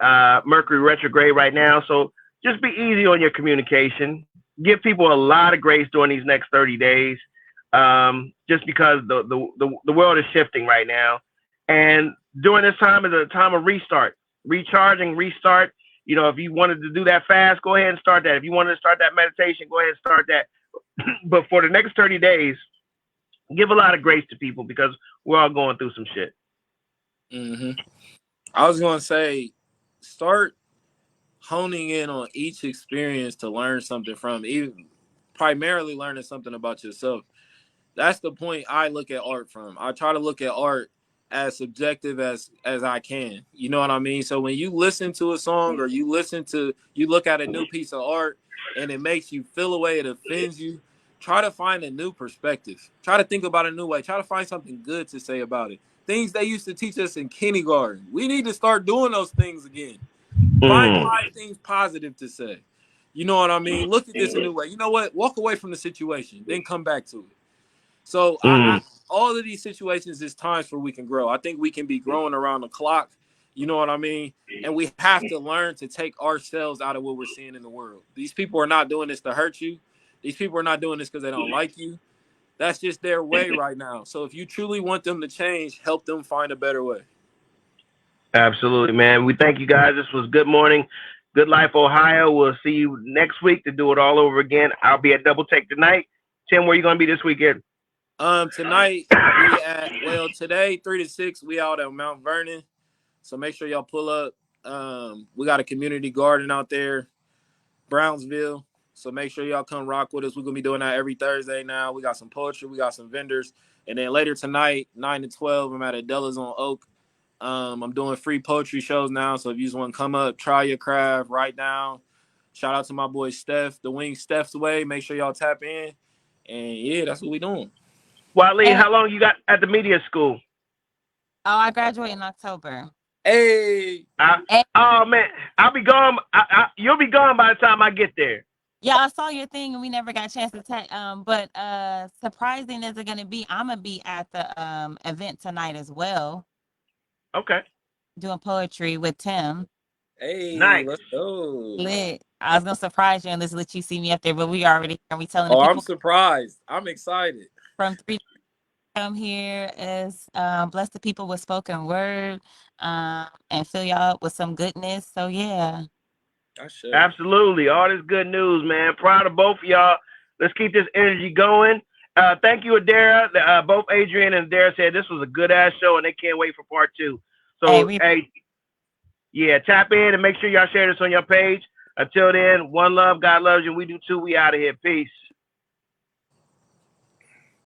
Mercury retrograde right now, so just be easy on your communication. Give people a lot of grace during these next 30 days, just because the world is shifting right now. And during this time is a time of restart, recharging, restart. You know, if you wanted to do that fast, go ahead and start that. If you wanted to start that meditation, go ahead and start that. But for the next 30 days, give a lot of grace to people, because we're all going through some shit. Mm-hmm. I was going to say, start honing in on each experience to learn something from, even primarily learning something about yourself. That's the point I look at art from. I try to look at art as subjective as I can. You know what I mean? So when you listen to a song, or you look at a new piece of art and it makes you feel a way, it offends you, try to find a new perspective. Try to think about a new way. Try to find something good to say about it. Things they used to teach us in kindergarten. We need to start doing those things again. Find Mm. 5 things positive to say. You know what I mean? Look at this a new way. You know what? Walk away from the situation, then come back to it. So Mm. all of these situations is times where we can grow. I think we can be growing around the clock. You know what I mean? And we have to learn to take ourselves out of what we're seeing in the world. These people are not doing this to hurt you. These people are not doing this because they don't like you. That's just their way right now. So if you truly want them to change, help them find a better way. Absolutely, man. We thank you guys. This was Good Morning, Good Life, Ohio. We'll see you next week to do it all over again. I'll be at Double Take tonight. Tim, where you gonna be this weekend? Tonight today 3 to 6 we out at Mount Vernon. So make sure y'all pull up. We got a community garden out there, Brownsville. So make sure y'all come rock with us. We're gonna be doing that every Thursday now. We got some poetry, we got some vendors, and then later tonight, 9 to 12, I'm at Adela's on Oak. I'm doing free poetry shows now. So if you just want to come up, try your craft, write down. Shout out to my boy Steph, the Wing Steph's Way. Make sure y'all tap in. And yeah, that's what we doing. Wally, And, how long you got at the media school? I graduate in October. Hey. Oh man, I'll be gone. You'll be gone by the time I get there. Yeah, I saw your thing and we never got a chance to tag. But surprising as it gonna be, I'm gonna be at the event tonight as well, Okay. doing poetry with Tim. Hey, Nice. let's go. Lit. I was gonna surprise you and just let you see me up there, but we already are we telling the Oh, I'm people surprised. I'm excited. from 3 come here as bless the people with spoken word, and fill y'all up with some goodness. So yeah. I should. Absolutely. All this good news, man. Proud of both of y'all. Let's keep this energy going. Thank you, Adara. Both Adrian and Adara said this was a good ass show and they can't wait for part 2. Hey, So, hey, yeah, tap in and make sure y'all share this on your page. Until then, one love, God loves you. We do too. We out of here. Peace.